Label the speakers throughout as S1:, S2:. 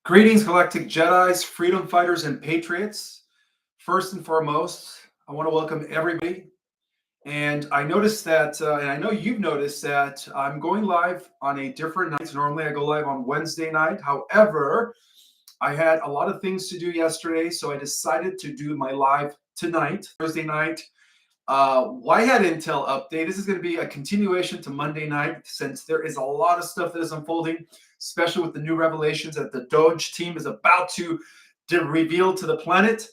S1: Greetings, Galactic Jedis, freedom fighters, and patriots. First and foremost, I want to welcome everybody. And I noticed that, and I know you've noticed that I'm going live on a different night. Normally, I go live on Wednesday night. However, I had a lot of things to do yesterday, so I decided to do my live tonight, Thursday night. Why had Intel update? This is going to be a continuation to Monday night, since there is a lot of stuff that is unfolding, especially with the new revelations that the DOGE team is about to reveal to the planet.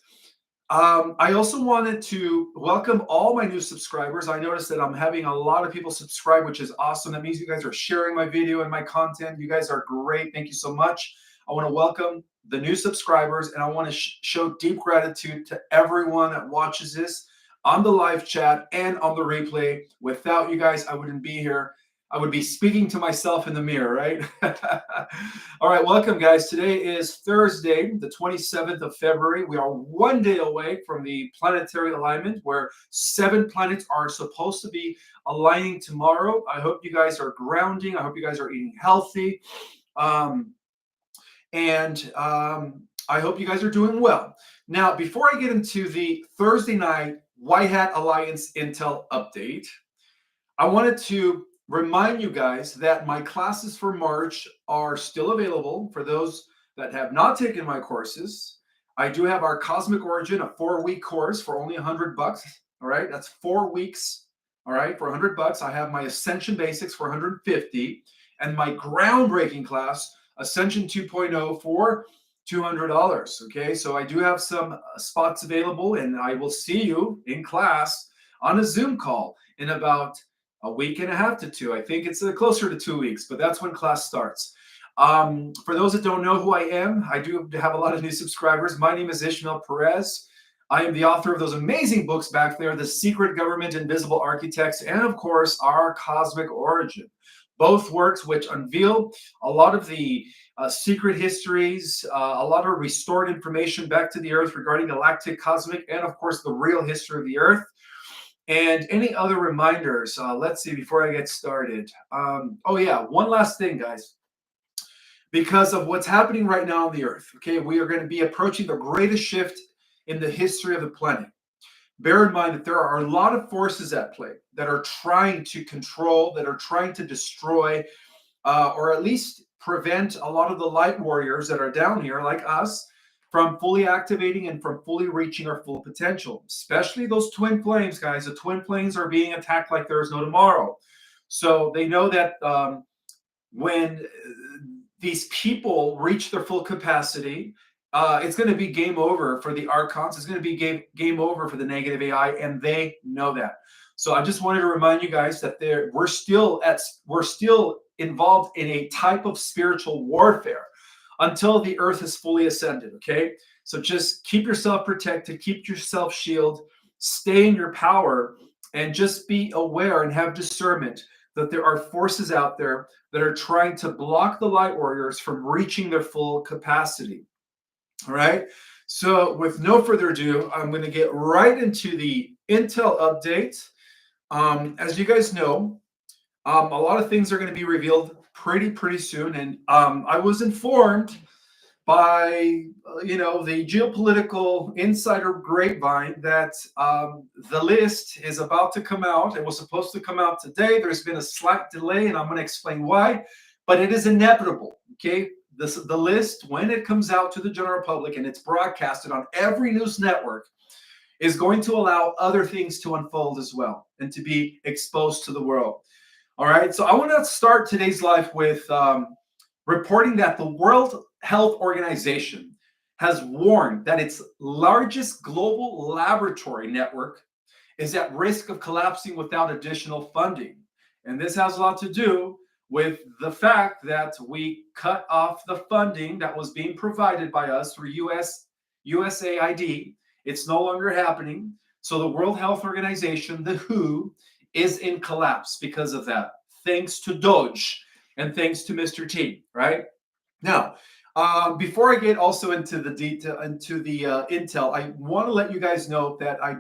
S1: I also wanted to welcome all my new subscribers. I noticed that I'm having a lot of people subscribe, which is awesome. That means you guys are sharing my video and my content. You guys are great. Thank you so much. I want to welcome the new subscribers, and I want to show deep gratitude to everyone that watches this on the live chat and on the replay. Without you guys, I wouldn't be here. I would be speaking to myself in the mirror, right? All right, welcome, guys. Today is Thursday, the 27th of February. We are one day away from the planetary alignment where 7 planets are supposed to be aligning tomorrow. I hope you guys are grounding. I hope you guys are eating healthy. I hope you guys are doing well. Now, before I get into the Thursday night White Hat Alliance Intel update, I wanted to remind you guys that my classes for March are still available for those that have not taken my courses. I do have our Cosmic Origin, a 4-week course for only $100. All right, that's 4 weeks. All right, for $100. I have my Ascension Basics for $150, and my groundbreaking class, Ascension 2.0, for $200. Okay, so I do have some spots available, and I will see you in class on a Zoom call in about a week and a half to 2. I think it's closer to 2 weeks, but that's when class starts. For those that don't know who I am, I do have a lot of new subscribers. My name is Ishmael Perez. I am the author of those amazing books back there, The Secret Government, Invisible Architects, and of course, Our Cosmic Origin. Both works which unveil a lot of the secret histories, a lot of restored information back to the Earth regarding galactic, cosmic, and of course, the real history of the Earth. And any other reminders? Let's see, before I get started. Oh yeah, one last thing, guys. Because of what's happening right now on the Earth, okay, we are going to be approaching the greatest shift in the history of the planet. Bear in mind that there are a lot of forces at play that are trying to control, that are trying to destroy, or at least prevent a lot of the light warriors that are down here, like us, from fully activating and from fully reaching our full potential, especially those twin flames, guys. The twin flames are being attacked like there is no tomorrow. So they know that when these people reach their full capacity, it's going to be game over for the Archons. It's going to be game over for the negative AI, and they know that. So I just wanted to remind you guys that we're still involved in a type of spiritual warfare until the Earth is fully ascended, okay? So just keep yourself protected, keep yourself shielded, stay in your power, and just be aware and have discernment that there are forces out there that are trying to block the light warriors from reaching their full capacity, all right? So with no further ado, I'm going to get right into the Intel update. As you guys know, a lot of things are going to be revealed pretty soon, and I was informed by the geopolitical insider grapevine that the list is about to come out. It was supposed to come out today. There's been a slight delay, and I'm going to explain why, but it is inevitable. Okay, the list, when it comes out to the general public and it's broadcasted on every news network, is going to allow other things to unfold as well and to be exposed to the world. All right, so I want to start today's live with reporting that the World Health Organization has warned that its largest global laboratory network is at risk of collapsing without additional funding. And this has a lot to do with the fact that we cut off the funding that was being provided by us through USAID. It's no longer happening. So the World Health Organization, the WHO, is in collapse because of that, thanks to DOGE and thanks to Mr. T, right? Now, before I get also into the detail, into the intel, I want to let you guys know that I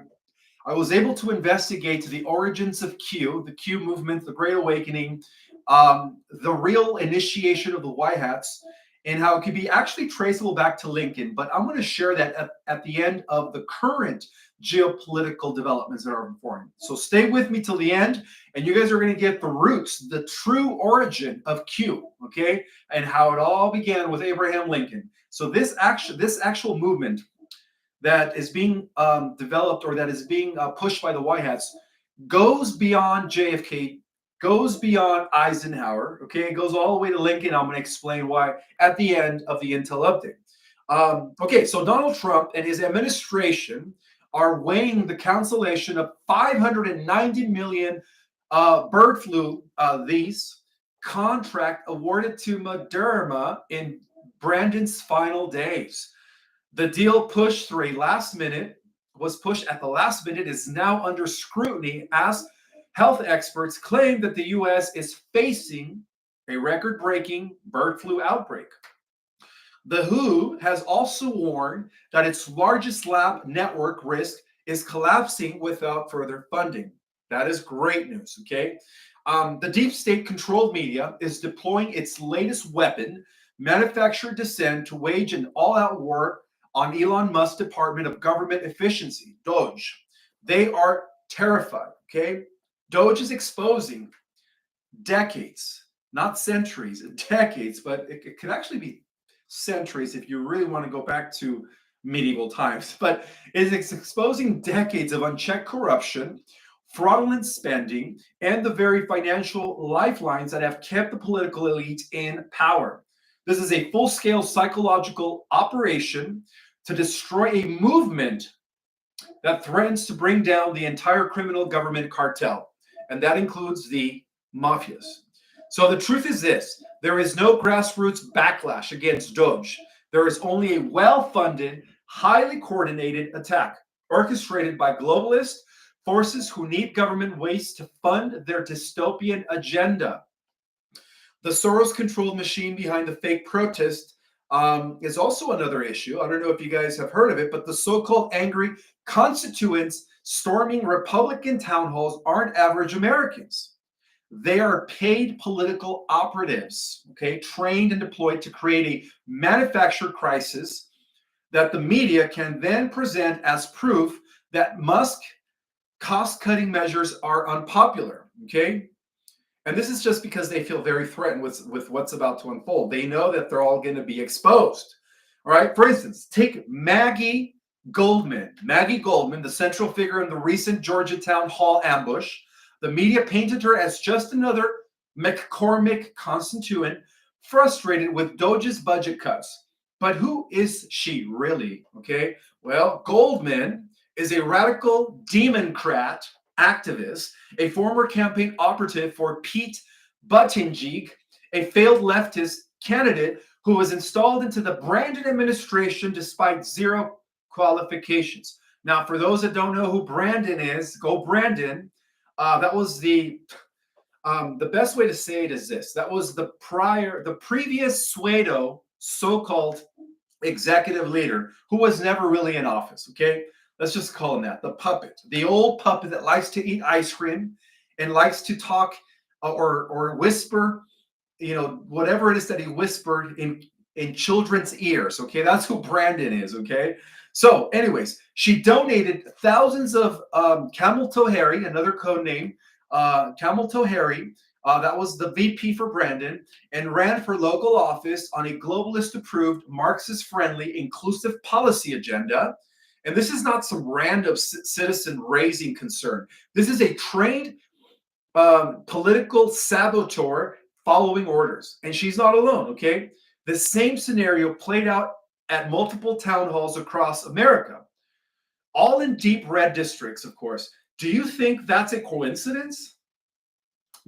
S1: was able to investigate the origins of Q, the Q movement, the Great Awakening, the real initiation of the White Hats, and how it could be actually traceable back to Lincoln. But I'm going to share that at the end of the current geopolitical developments that are unfolding. So stay with me till the end, and you guys are going to get the roots, the true origin of Q, okay, and how it all began with Abraham Lincoln. So this actual movement that is being developed, or that is being pushed by the White Hats, goes beyond JFK, goes beyond Eisenhower, okay? It goes all the way to Lincoln. I'm going to explain why at the end of the Intel update. Okay, so Donald Trump and his administration are weighing the cancellation of 590 million bird flu lease contract awarded to Moderna in Brandon's final days. The deal pushed at the last minute, is now under scrutiny as health experts claim that the U.S. is facing a record-breaking bird flu outbreak. The WHO has also warned that its largest lab network risk is collapsing without further funding. That is great news, okay? The deep state-controlled media is deploying its latest weapon, manufactured dissent, to wage an all-out war on Elon Musk's Department of Government Efficiency, DOGE. They are terrified, okay? DOGE is exposing decades, not centuries, decades, but it could actually be centuries if you really want to go back to medieval times. But it is exposing decades of unchecked corruption, fraudulent spending, and the very financial lifelines that have kept the political elite in power. This is a full-scale psychological operation to destroy a movement that threatens to bring down the entire criminal government cartel, and that includes the mafias. So the truth is this: there is no grassroots backlash against DOGE. There is only a well-funded, highly coordinated attack orchestrated by globalist forces who need government waste to fund their dystopian agenda. The Soros-controlled machine behind the fake protest is also another issue. I don't know if you guys have heard of it, but the so-called angry constituents storming Republican town halls aren't average Americans. They are paid political operatives, okay, trained and deployed to create a manufactured crisis that the media can then present as proof that Musk cost-cutting measures are unpopular, okay? And this is just because they feel very threatened with what's about to unfold. They know that they're all going to be exposed. All right. For instance, take Maggie Goldman. Maggie Goldman, the central figure in the recent Georgia town hall ambush. The media painted her as just another McCormick constituent frustrated with DOGE's budget cuts. But who is she really? Okay. Well, Goldman is a radical Democrat activist, a former campaign operative for Pete Buttigieg, a failed leftist candidate who was installed into the Brandon administration despite zero qualifications. Now, for those that don't know who Brandon is, go Brandon. That was the best way to say it is this: that was the previous pseudo so-called executive leader who was never really in office. Okay. Let's just call him that, the puppet, the old puppet that likes to eat ice cream and likes to talk or whisper, whatever it is that he whispered in children's ears. Okay, that's who Brandon is. Okay, so anyways, she donated thousands of Camel Toe Harry, another code name, Camel Toe Harry. That was the VP for Brandon, and ran for local office on a globalist-approved, Marxist-friendly, inclusive policy agenda. And this is not some random citizen raising concern. This is a trained political saboteur following orders. And she's not alone, okay? The same scenario played out at multiple town halls across America, all in deep red districts, of course. Do you think that's a coincidence?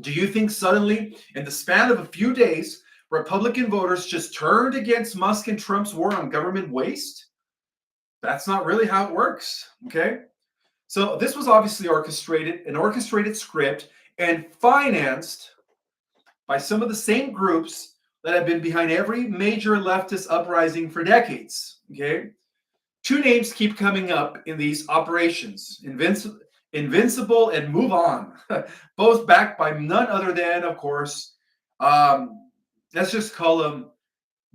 S1: Do you think suddenly, in the span of a few days, Republican voters just turned against Musk and Trump's war on government waste? That's not really how it works, okay? So this was obviously an orchestrated script, and financed by some of the same groups that have been behind every major leftist uprising for decades, okay? Two names keep coming up in these operations: Invincible and Move On, both backed by none other than, of course, let's just call them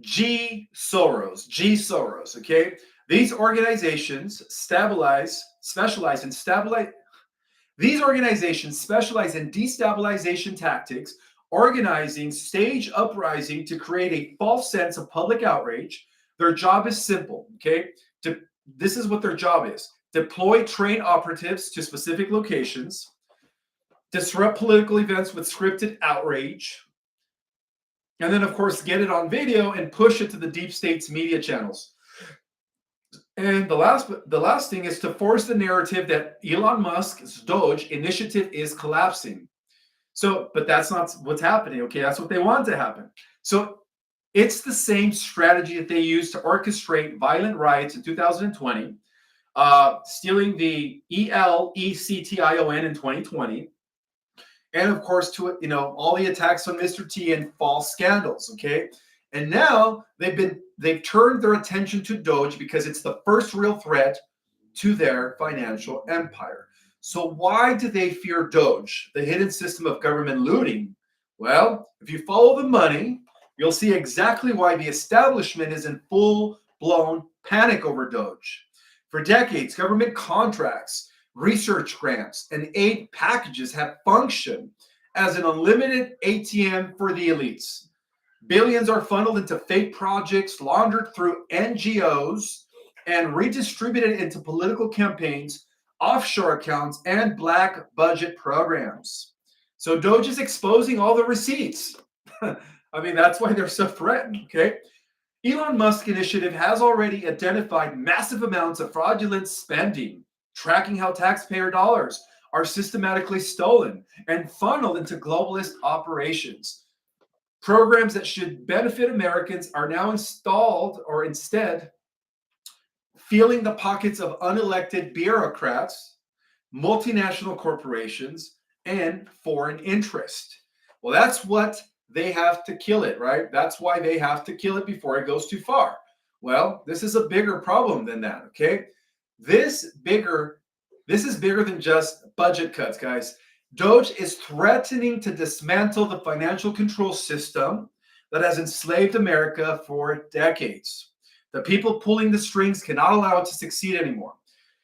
S1: G Soros, okay? These organizations these organizations specialize in destabilization tactics, organizing stage uprising to create a false sense of public outrage. Their job is simple, okay? This is what their job is. Deploy trained operatives to specific locations, disrupt political events with scripted outrage, and then, of course, get it on video and push it to the deep state's media channels. And the last thing is to force the narrative that Elon Musk's DOGE initiative is collapsing. So, but that's not what's happening, okay? That's what they want to happen. So it's the same strategy that they used to orchestrate violent riots in 2020, stealing the ELECTION in 2020, and of course, to all the attacks on Mr. T and false scandals, okay? And now they've turned their attention to Doge because it's the first real threat to their financial empire. So why do they fear Doge, the hidden system of government looting? Well, if you follow the money, you'll see exactly why the establishment is in full-blown panic over Doge. For decades, government contracts, research grants, and aid packages have functioned as an unlimited ATM for the elites. Billions are funneled into fake projects, laundered through NGOs, and redistributed into political campaigns, offshore accounts, and black budget programs. So Doge is exposing all the receipts. I mean, that's why they're so threatened, okay? Elon Musk initiative has already identified massive amounts of fraudulent spending, tracking how taxpayer dollars are systematically stolen and funneled into globalist operations. Programs that should benefit Americans are now installed, or instead, feeling the pockets of unelected bureaucrats, multinational corporations, and foreign interest. Well, that's what they have to kill it, right? That's why they have to kill it before it goes too far. Well, this is a bigger problem than that, okay? This is bigger than just budget cuts, guys. Doge is threatening to dismantle the financial control system that has enslaved America for decades. The people pulling the strings cannot allow it to succeed anymore.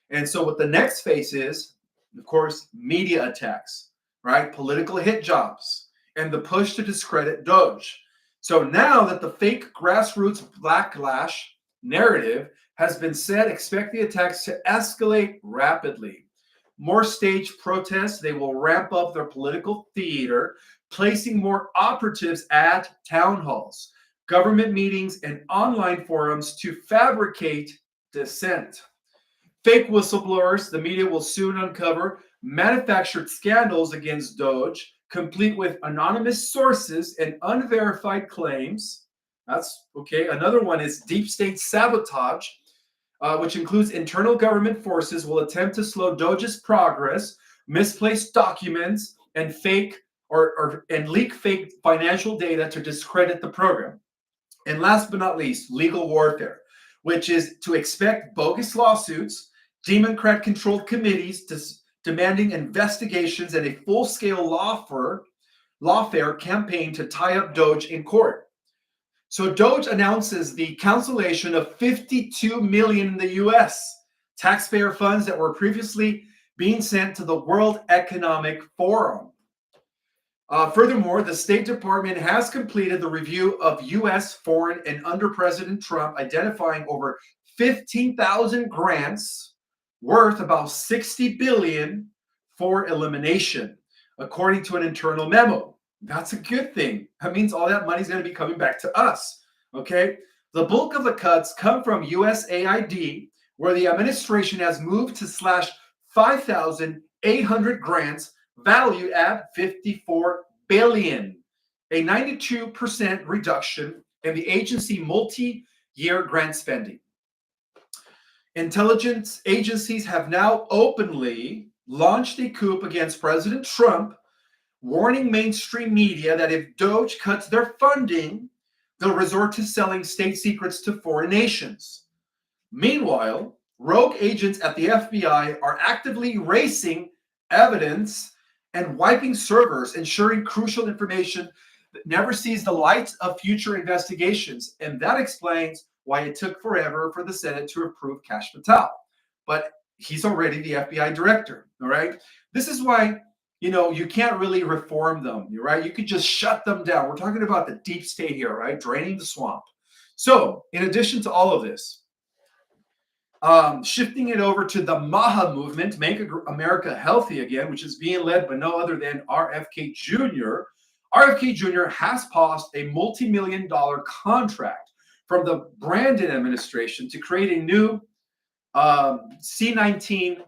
S1: And so what the next phase is, of course, media attacks, right? Political hit jobs, and the push to discredit Doge. So now that the fake grassroots backlash narrative has been said, expect the attacks to escalate rapidly. More staged protests, they will ramp up their political theater, placing more operatives at town halls, government meetings, and online forums to fabricate dissent. Fake whistleblowers, the media will soon uncover manufactured scandals against Doge, complete with anonymous sources and unverified claims. That's okay. Another one is deep state sabotage, which includes internal government forces will attempt to slow Doge's progress, misplace documents, and leak fake financial data to discredit the program. And last but not least, legal warfare, which is to expect bogus lawsuits, Democrat-controlled committees demanding investigations, and a full-scale lawfare campaign to tie up Doge in court. So Doge announces the cancellation of $52 million in the U.S. taxpayer funds that were previously being sent to the World Economic Forum. Furthermore, the State Department has completed the review of U.S. foreign and under President Trump, identifying over 15,000 grants worth about $60 billion for elimination, according to an internal memo. That's a good thing. That means all that money is going to be coming back to us, okay? The bulk of the cuts come from USAID, where the administration has moved to slash 5,800 grants valued at $54 billion, a 92% reduction in the agency multi-year grant spending. Intelligence agencies have now openly launched a coup against President Trump, warning mainstream media that if Doge cuts their funding, they'll resort to selling state secrets to foreign nations. Meanwhile, rogue agents at the FBI are actively erasing evidence and wiping servers, ensuring crucial information that never sees the light of future investigations. And that explains why it took forever for the Senate to approve Kash Patel. But he's already the FBI director, all right? This is why, you can't really reform them, right? You could just shut them down. We're talking about the deep state here, right? Draining the swamp. So, in addition to all of this, shifting it over to the MAHA movement, Make America Healthy Again, which is being led by no other than RFK Jr. RFK Jr. has paused a multi-million-dollar contract from the Brandon administration to create a new C-19.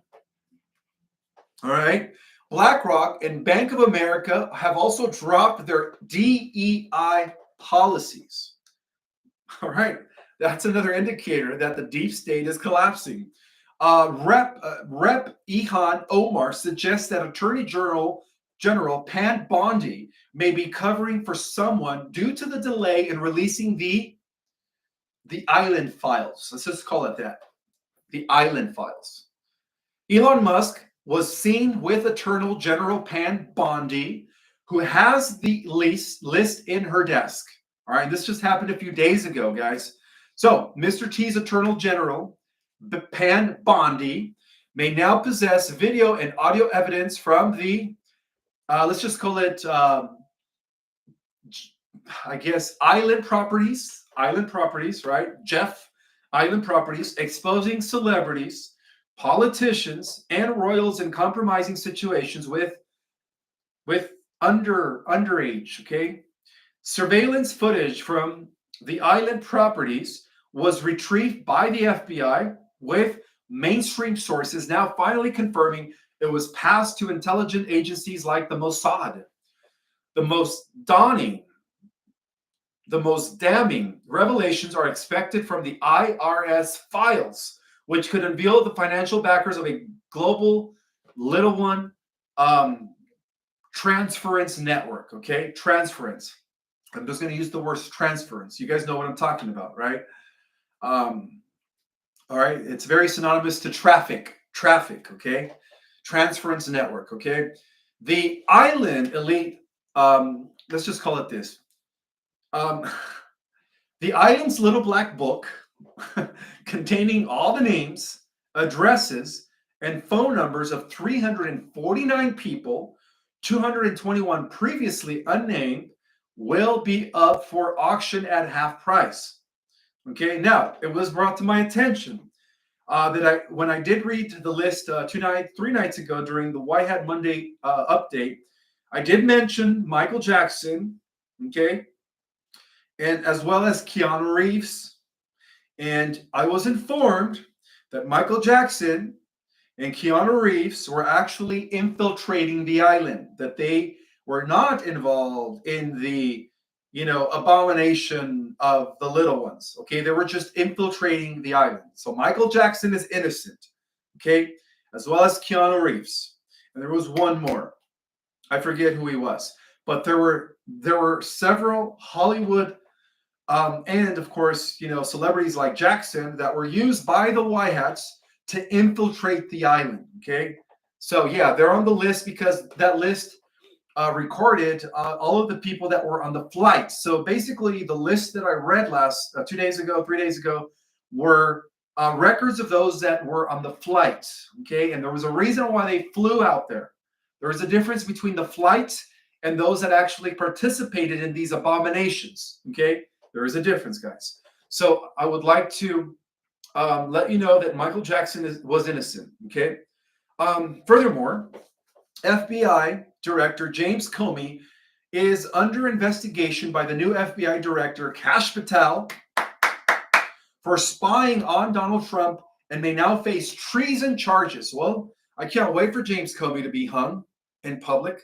S1: All right. BlackRock and Bank of America have also dropped their DEI policies. All right. That's another indicator that the deep state is collapsing. Rep Ilhan Omar suggests that Attorney General Pan Bondi may be covering for someone due to the delay in releasing the island files. Let's just call it that. The island files. Elon Musk was seen with Attorney General Pan Bondi, who has the list in her desk. All right. This just happened a few days ago, guys. So, Mr. T's Attorney General, Pan Bondi, may now possess video and audio evidence from the, let's just call it, island properties, right? Jeff Island Properties, exposing celebrities, politicians, and royals in compromising situations with underage, okay? Surveillance footage from the island properties was retrieved by the FBI, with mainstream sources now finally confirming it was passed to intelligence agencies like the Mossad. The most damning revelations are expected from the IRS files, which could unveil the financial backers of a global little one transference network, okay? Transference. I'm just going to use the word transference. You guys know what I'm talking about, right? All right. It's very synonymous to traffic, okay? Transference network, okay? The island elite, let's just call it this. The island's little black book containing all the names, addresses, and phone numbers of 349 people, 221 previously unnamed, will be up for auction at half price. Okay, now it was brought to my attention that when I did read the list 3 nights ago during the White Hat Monday update, I did mention Michael Jackson, okay, and as well as Keanu Reeves, and I was informed that Michael Jackson and Keanu Reeves were actually infiltrating the island, that they were not involved in the, abomination of the little ones. Okay, they were just infiltrating the island. So Michael Jackson is innocent, okay, as well as Keanu Reeves. And there was one more. I forget who he was, but there were several Hollywood and of course, celebrities like Jackson that were used by the White Hats to infiltrate the island. Okay, so yeah, they're on the list because that list recorded all of the people that were on the flight. So basically, the list that I read 3 days ago, were records of those that were on the flight. Okay, and there was a reason why they flew out there. There was a difference between the flight and those that actually participated in these abominations. Okay, there is a difference, guys. So I would like to let you know that Michael Jackson was innocent. Okay. Furthermore, FBI Director James Comey is under investigation by the new FBI Director Kash Patel for spying on Donald Trump and may now face treason charges. Well, I can't wait for James Comey to be hung in public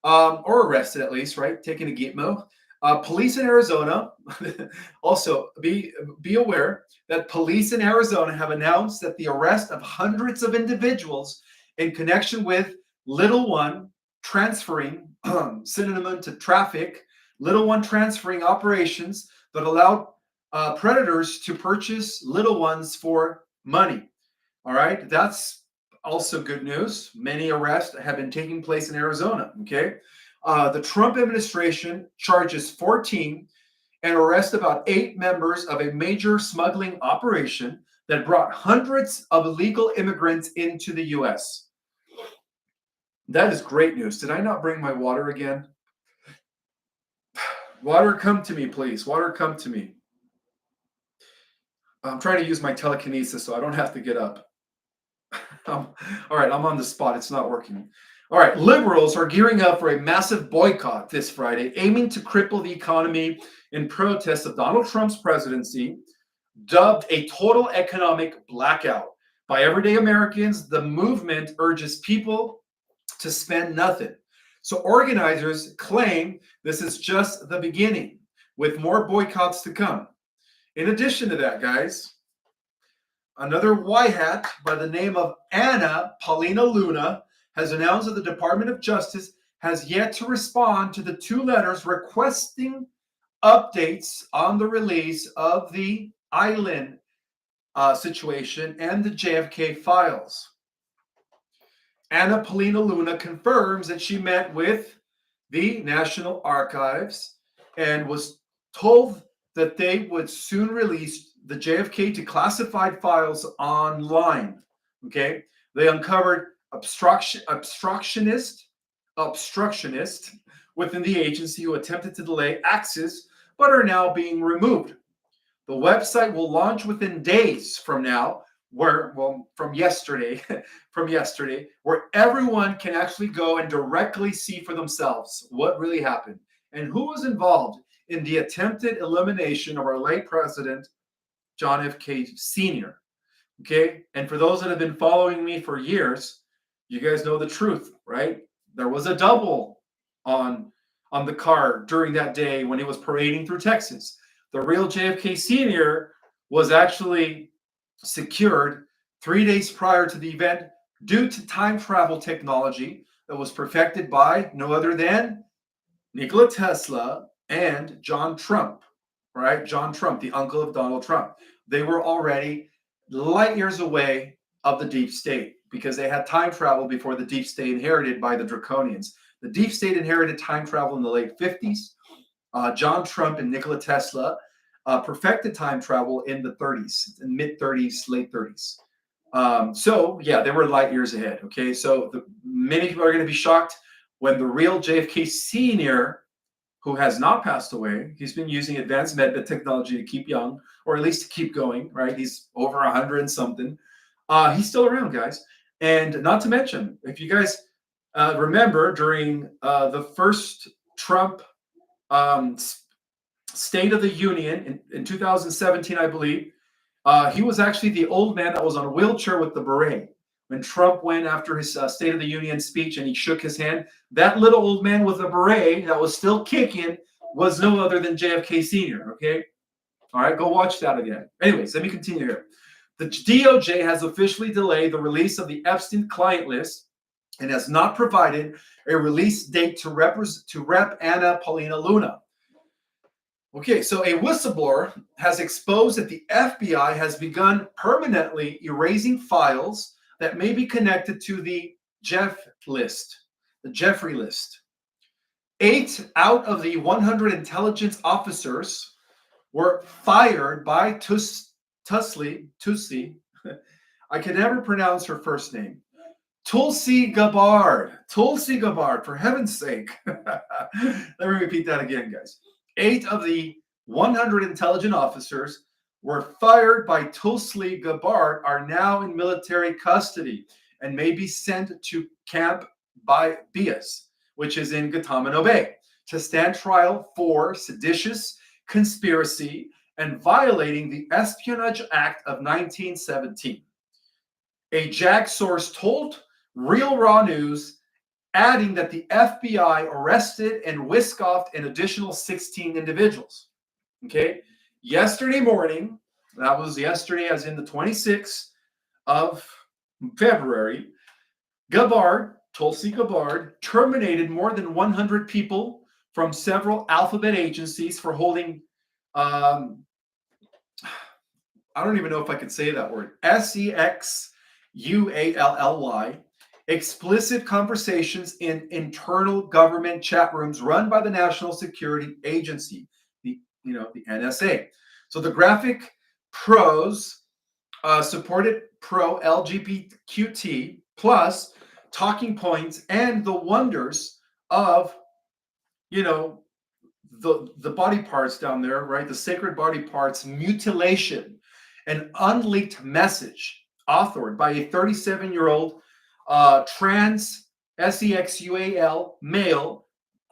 S1: or arrested at least, right? Taking a gitmo. Police in Arizona, also be aware that police in Arizona have announced that the arrest of hundreds of individuals in connection with Little One transferring, synonym to traffic, Little One transferring operations that allowed predators to purchase little ones for money. All right, that's also good news. Many arrests have been taking place in Arizona. Okay. The Trump administration charges 14 and arrests about 8 members of a major smuggling operation that brought hundreds of illegal immigrants into the U.S. That is great news. Did I not bring my water again? Water, come to me, please. Water, come to me. I'm trying to use my telekinesis so I don't have to get up. All right, I'm on the spot. It's not working. All right, liberals are gearing up for a massive boycott this Friday, aiming to cripple the economy in protest of Donald Trump's presidency, dubbed a total economic blackout. By everyday Americans, the movement urges people to spend nothing. So organizers claim this is just the beginning, with more boycotts to come. In addition to that, guys, another white hat by the name of Anna Paulina Luna has announced that the Department of Justice has yet to respond to the 2 letters requesting updates on the release of the island situation and the JFK files. Anna Paulina Luna confirms that she met with the National Archives and was told that they would soon release the JFK declassified files online. Okay, they uncovered obstructionist within the agency who attempted to delay access, but are now being removed. The website will launch within days from now, from yesterday, where everyone can actually go and directly see for themselves what really happened and who was involved in the attempted elimination of our late president, John F. K. Sr. Okay, and for those that have been following me for years, you guys know the truth, right? There was a double on the car during that day when he was parading through Texas. The real JFK Sr. was actually secured 3 days prior to the event due to time travel technology that was perfected by no other than Nikola Tesla and John Trump, right? John Trump, the uncle of Donald Trump. They were already light years away of the deep state because they had time travel before the deep state inherited by the Draconians. The deep state inherited time travel in the late 50s. John Trump and Nikola Tesla perfected time travel in the 30s, mid 30s, late 30s. So yeah, they were light years ahead. Okay, so many people are going to be shocked when the real JFK Sr., who has not passed away, he's been using advanced med technology to keep young, or at least to keep going. Right, he's over 100 and something. He's still around, guys. And not to mention, if you guys remember during the first Trump State of the Union in 2017, I believe, he was actually the old man that was on a wheelchair with the beret. When Trump went after his State of the Union speech and he shook his hand, that little old man with a beret that was still kicking was no other than JFK Sr., okay? All right, go watch that again. Anyways, let me continue here. The DOJ has officially delayed the release of the Epstein client list and has not provided a release date to Rep. Anna Paulina Luna. Okay, so a whistleblower has exposed that the FBI has begun permanently erasing files that may be connected to the Jeffrey list. 8 out of the 100 intelligence officers were fired by Tulsi. I can never pronounce her first name. Tulsi Gabbard, for heaven's sake. Let me repeat that again, guys. 8 of the 100 intelligence officers were fired by Tulsi Gabbard, are now in military custody and may be sent to Camp Bias, which is in Guantanamo Bay, to stand trial for seditious conspiracy and violating the Espionage Act of 1917. A JAG source told Real Raw News, adding that the FBI arrested and whisked off an additional 16 individuals. Okay, yesterday morning, that was yesterday as in the 26th of February, Tulsi Gabbard, terminated more than 100 people from several alphabet agencies for holding, I don't even know if I could say that word, SEXUALLY, explicit conversations in internal government chat rooms run by the National Security Agency, the NSA. So the graphic pros supported pro LGBTQT plus talking points and the wonders of you know the body parts down there, right? The sacred body parts mutilation, an unleaked message authored by a 37-year-old trans sexual male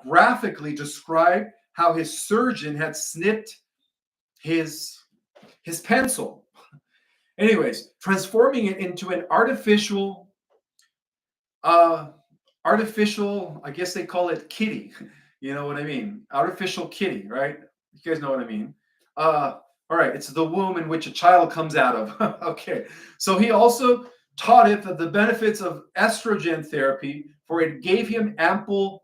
S1: graphically described how his surgeon had snipped his pencil. Anyways, transforming it into an uh, I guess they call it kitty. You know what I mean? Artificial kitty, right? You guys know what I mean. All right, it's the womb in which a child comes out of. Okay, so he also taught it that the benefits of estrogen therapy, for it gave him ample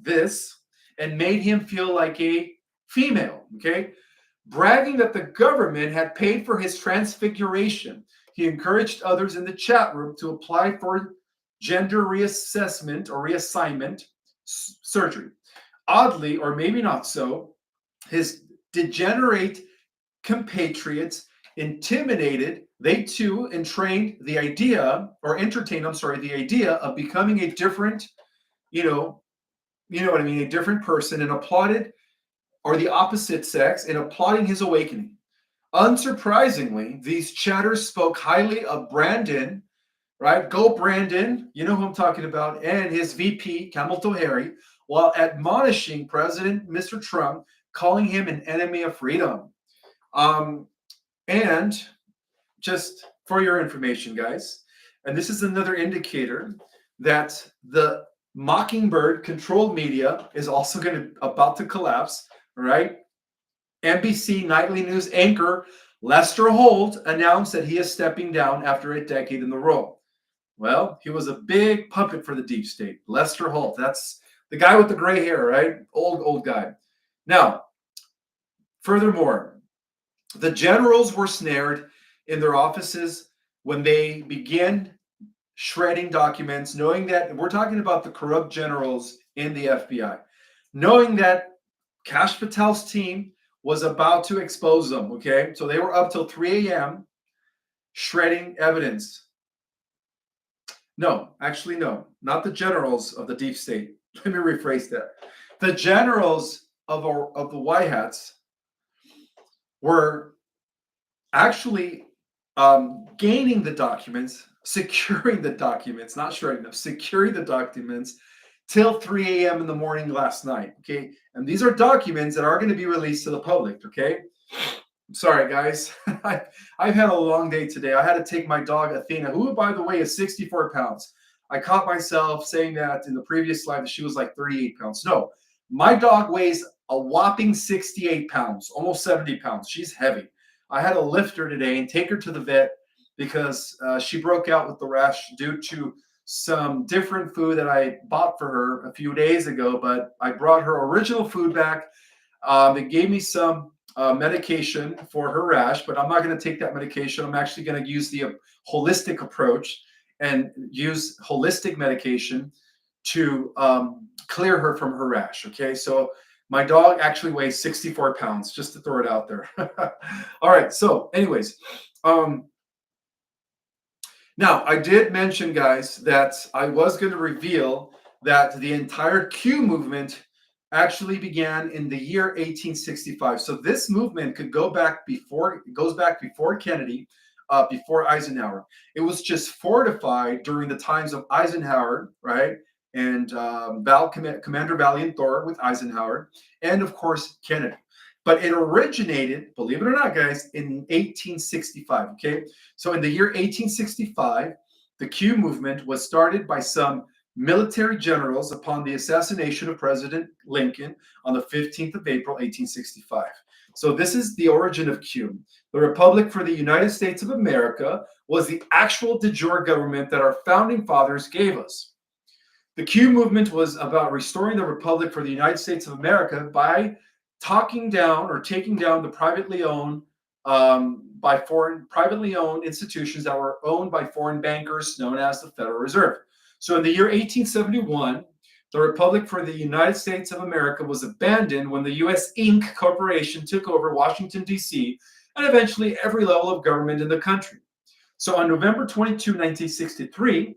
S1: this and made him feel like a female. Okay, bragging that the government had paid for his transfiguration. He encouraged others in the chat room to apply for gender reassessment or reassignment surgery. Oddly, or maybe not so, his degenerate compatriots intimidated, they too entertained the idea, the idea of becoming a different, you know what I mean, a different person, and applauded, or the opposite sex, and applauding his awakening. Unsurprisingly, these chatters spoke highly of Brandon, right? Go Brandon, you know who I'm talking about, and his VP, Kamala Harris, while admonishing President Mr. Trump, calling him an enemy of freedom. And just for your information, guys, and this is another indicator that the Mockingbird controlled media is also about to collapse, right? NBC nightly news anchor Lester Holt announced that he is stepping down after a decade in the role. Well, he was a big puppet for the deep state. Lester Holt, that's the guy with the gray hair, right? Old guy. Now, furthermore, the generals were snared in their offices when they began shredding documents, knowing that we're talking about the corrupt generals in the FBI, knowing that Kash Patel's team was about to expose them, okay? So they were up till 3 a.m. shredding evidence. No, actually, no, not the generals of the deep state. Let me rephrase that. The generals of the White Hats were actually gaining the documents, securing the documents, not shredding them, securing the documents till 3 a.m. in the morning last night, okay? And these are documents that are going to be released to the public, okay? I'm sorry, guys. I've had a long day today. I had to take my dog, Athena, who, by the way, is 64 pounds. I caught myself saying that in the previous slide that she was like 38 pounds. No, my dog weighs a whopping 68 pounds, almost 70 pounds. She's heavy. I had to lift her today and take her to the vet because she broke out with the rash due to some different food that I bought for her a few days ago, but I brought her original food back. It gave me some medication for her rash, but I'm not going to take that medication. I'm actually going to use the holistic approach and use holistic medication to clear her from her rash. Okay, so my dog actually weighs 64 pounds, just to throw it out there. All right, so anyways, now I did mention, guys, that I was going to reveal that the entire Q movement actually began in the year 1865. So this movement goes back before Kennedy, before Eisenhower. It was just fortified during the times of Eisenhower, right? And Commander Valiant Thor with Eisenhower, and of course Kennedy. But it originated, believe it or not, guys, in 1865. Okay, so in the year 1865, the Q movement was started by some military generals upon the assassination of President Lincoln on the 15th of April, 1865. So this is the origin of Q. The Republic for the United States of America was the actual de jure government that our founding fathers gave us. The Q movement was about restoring the Republic for the United States of America by taking down the privately owned institutions that were owned by foreign bankers known as the Federal Reserve. So in the year 1871, the Republic for the United States of America was abandoned when the U.S. Inc. Corporation took over Washington, D.C., and eventually every level of government in the country. So on November 22, 1963,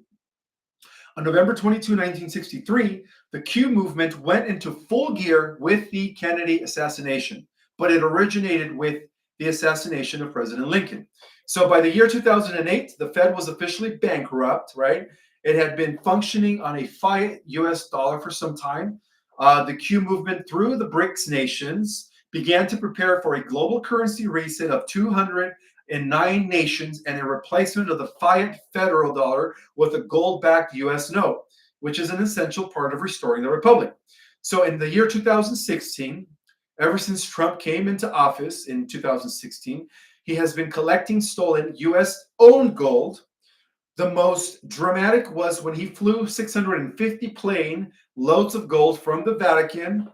S1: the Q movement went into full gear with the Kennedy assassination, but it originated with the assassination of President Lincoln. So by the year 2008, the Fed was officially bankrupt, right? It had been functioning on a fiat US dollar for some time. The Q movement through the BRICS nations began to prepare for a global currency reset of 209 nations and a replacement of the fiat federal dollar with a gold-backed US note, which is an essential part of restoring the republic. So in the year 2016, ever since Trump came into office in 2016, he has been collecting stolen US-owned gold. The most dramatic was when he flew 650 plane loads of gold from the Vatican,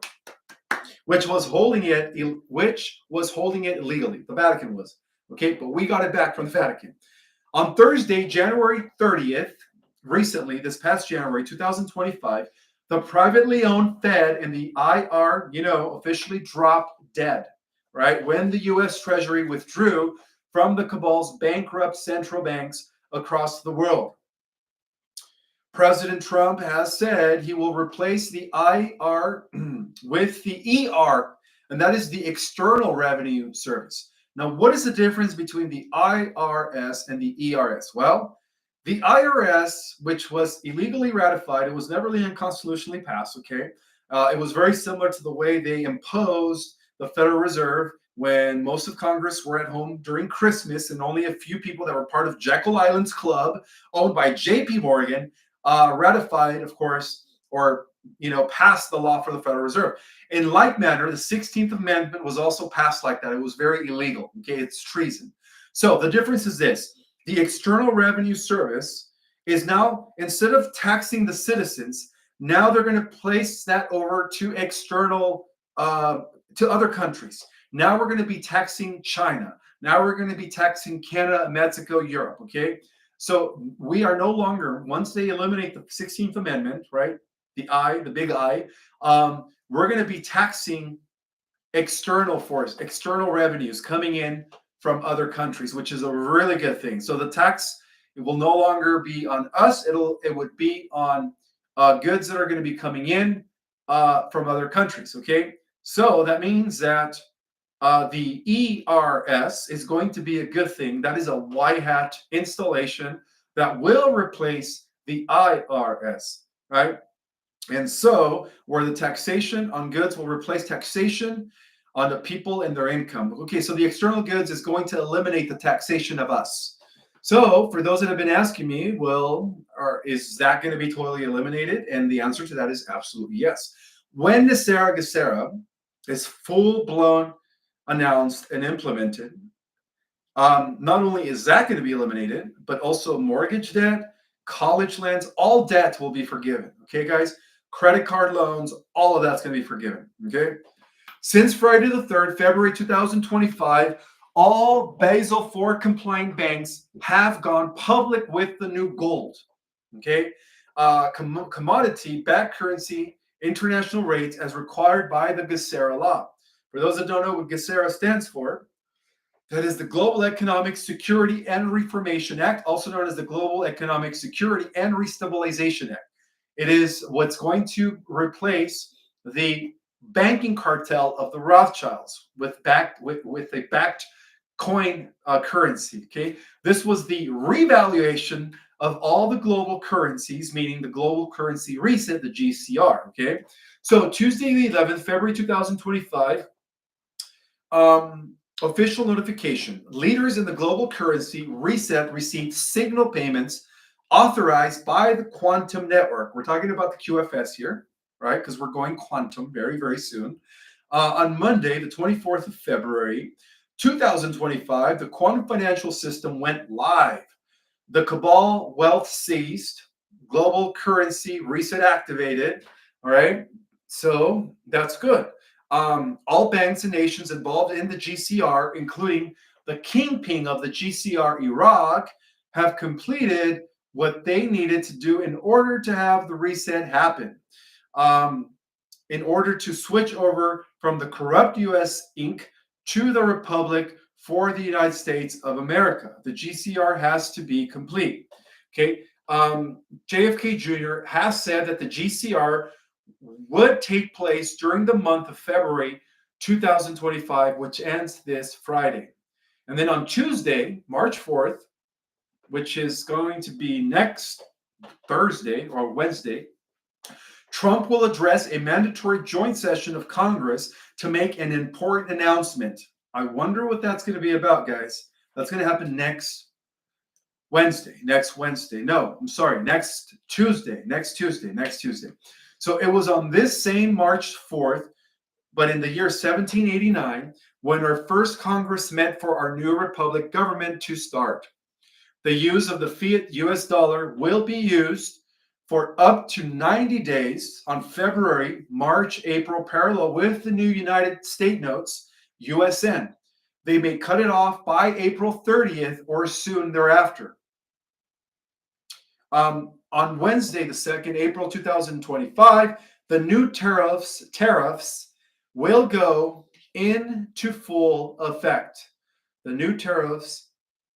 S1: which was holding it illegally. The Vatican was. Okay, but we got it back from the Vatican. On Thursday, January 30th, recently, this past January 2025, the privately owned Fed and the IR, officially dropped dead, right? When the US Treasury withdrew from the cabal's bankrupt central banks across the world. President Trump has said he will replace the IR with the ER, and that is the External Revenue Service. Now, what is the difference between the IRS and the ERS? Well, the IRS, which was illegally ratified, it was never really unconstitutionally passed, okay? It was very similar to the way they imposed the Federal Reserve when most of Congress were at home during Christmas and only a few people that were part of Jekyll Island's club, owned by JP Morgan, ratified, of course, or passed the law for the Federal Reserve. In like manner, the 16th Amendment was also passed like that. It was very illegal. Okay, it's treason. So the difference is this: the External Revenue Service is now, instead of taxing the citizens, now they're going to place that over to external to other countries. Now we're going to be taxing China. Now we're going to be taxing Canada, Mexico, Europe. Okay. So we are no longer, once they eliminate the 16th Amendment, right? The big I, we're going to be taxing external revenues coming in from other countries, which is a really good thing. So the tax, it will no longer be on us. It would be on goods that are going to be coming in from other countries. Okay. So that means that the ERS is going to be a good thing. That is a white hat installation that will replace the IRS, right? And so, where the taxation on goods will replace taxation on the people and their income. Okay, so the external goods is going to eliminate the taxation of us. So, for those that have been asking me, well, is that going to be totally eliminated? And the answer to that is absolutely yes. When Nisera Gesera is full-blown announced and implemented, not only is that going to be eliminated, but also mortgage debt, college lands, all debt will be forgiven. Okay, guys? Credit card loans, all of that's going to be forgiven. Okay? Since Friday the 3rd, February 2025, all Basel IV compliant banks have gone public with the new gold. Okay? Commodity-backed currency international rates as required by the Gesera law. For those that don't know what Gesera stands for, that is the Global Economic Security and Reformation Act, also known as the Global Economic Security and Restabilization Act. It is what's going to replace the banking cartel of the Rothschilds with a backed coin currency. Okay, this was the revaluation of all the global currencies, meaning the global currency reset, the GCR. Okay, so Tuesday the 11th, February 2025. Official notification. Leaders in the global currency reset received signal payments authorized by the quantum network. We're talking about the QFS here, right? Because we're going quantum very, very soon. On Monday, the 24th of February, 2025, the quantum financial system went live. The cabal wealth ceased. Global currency reset activated. All right. So that's good. All banks and nations involved in the GCR, including the kingpin of the GCR, Iraq, have completed what they needed to do in order to have the reset happen. Um, in order to switch over from the corrupt US Inc. to the Republic for the United States of America. The GCR has to be complete. Okay. JFK Jr. has said that the GCR would take place during the month of February 2025, which ends this Friday. And then on Tuesday, March 4th, which is going to be next Thursday or Wednesday, Trump will address a mandatory joint session of Congress to make an important announcement. I wonder what that's going to be about, guys. That's going to happen next Wednesday. No, I'm sorry, next Tuesday. So it was on this same March 4th, but in the year 1789, when our first Congress met for our new republic government to start. The use of the fiat US dollar will be used for up to 90 days on February, March, April, parallel with the new United States notes, USN. They may cut it off by April 30th or soon thereafter. On Wednesday, the 2nd, April 2025, the new tariffs will go into full effect. The new tariffs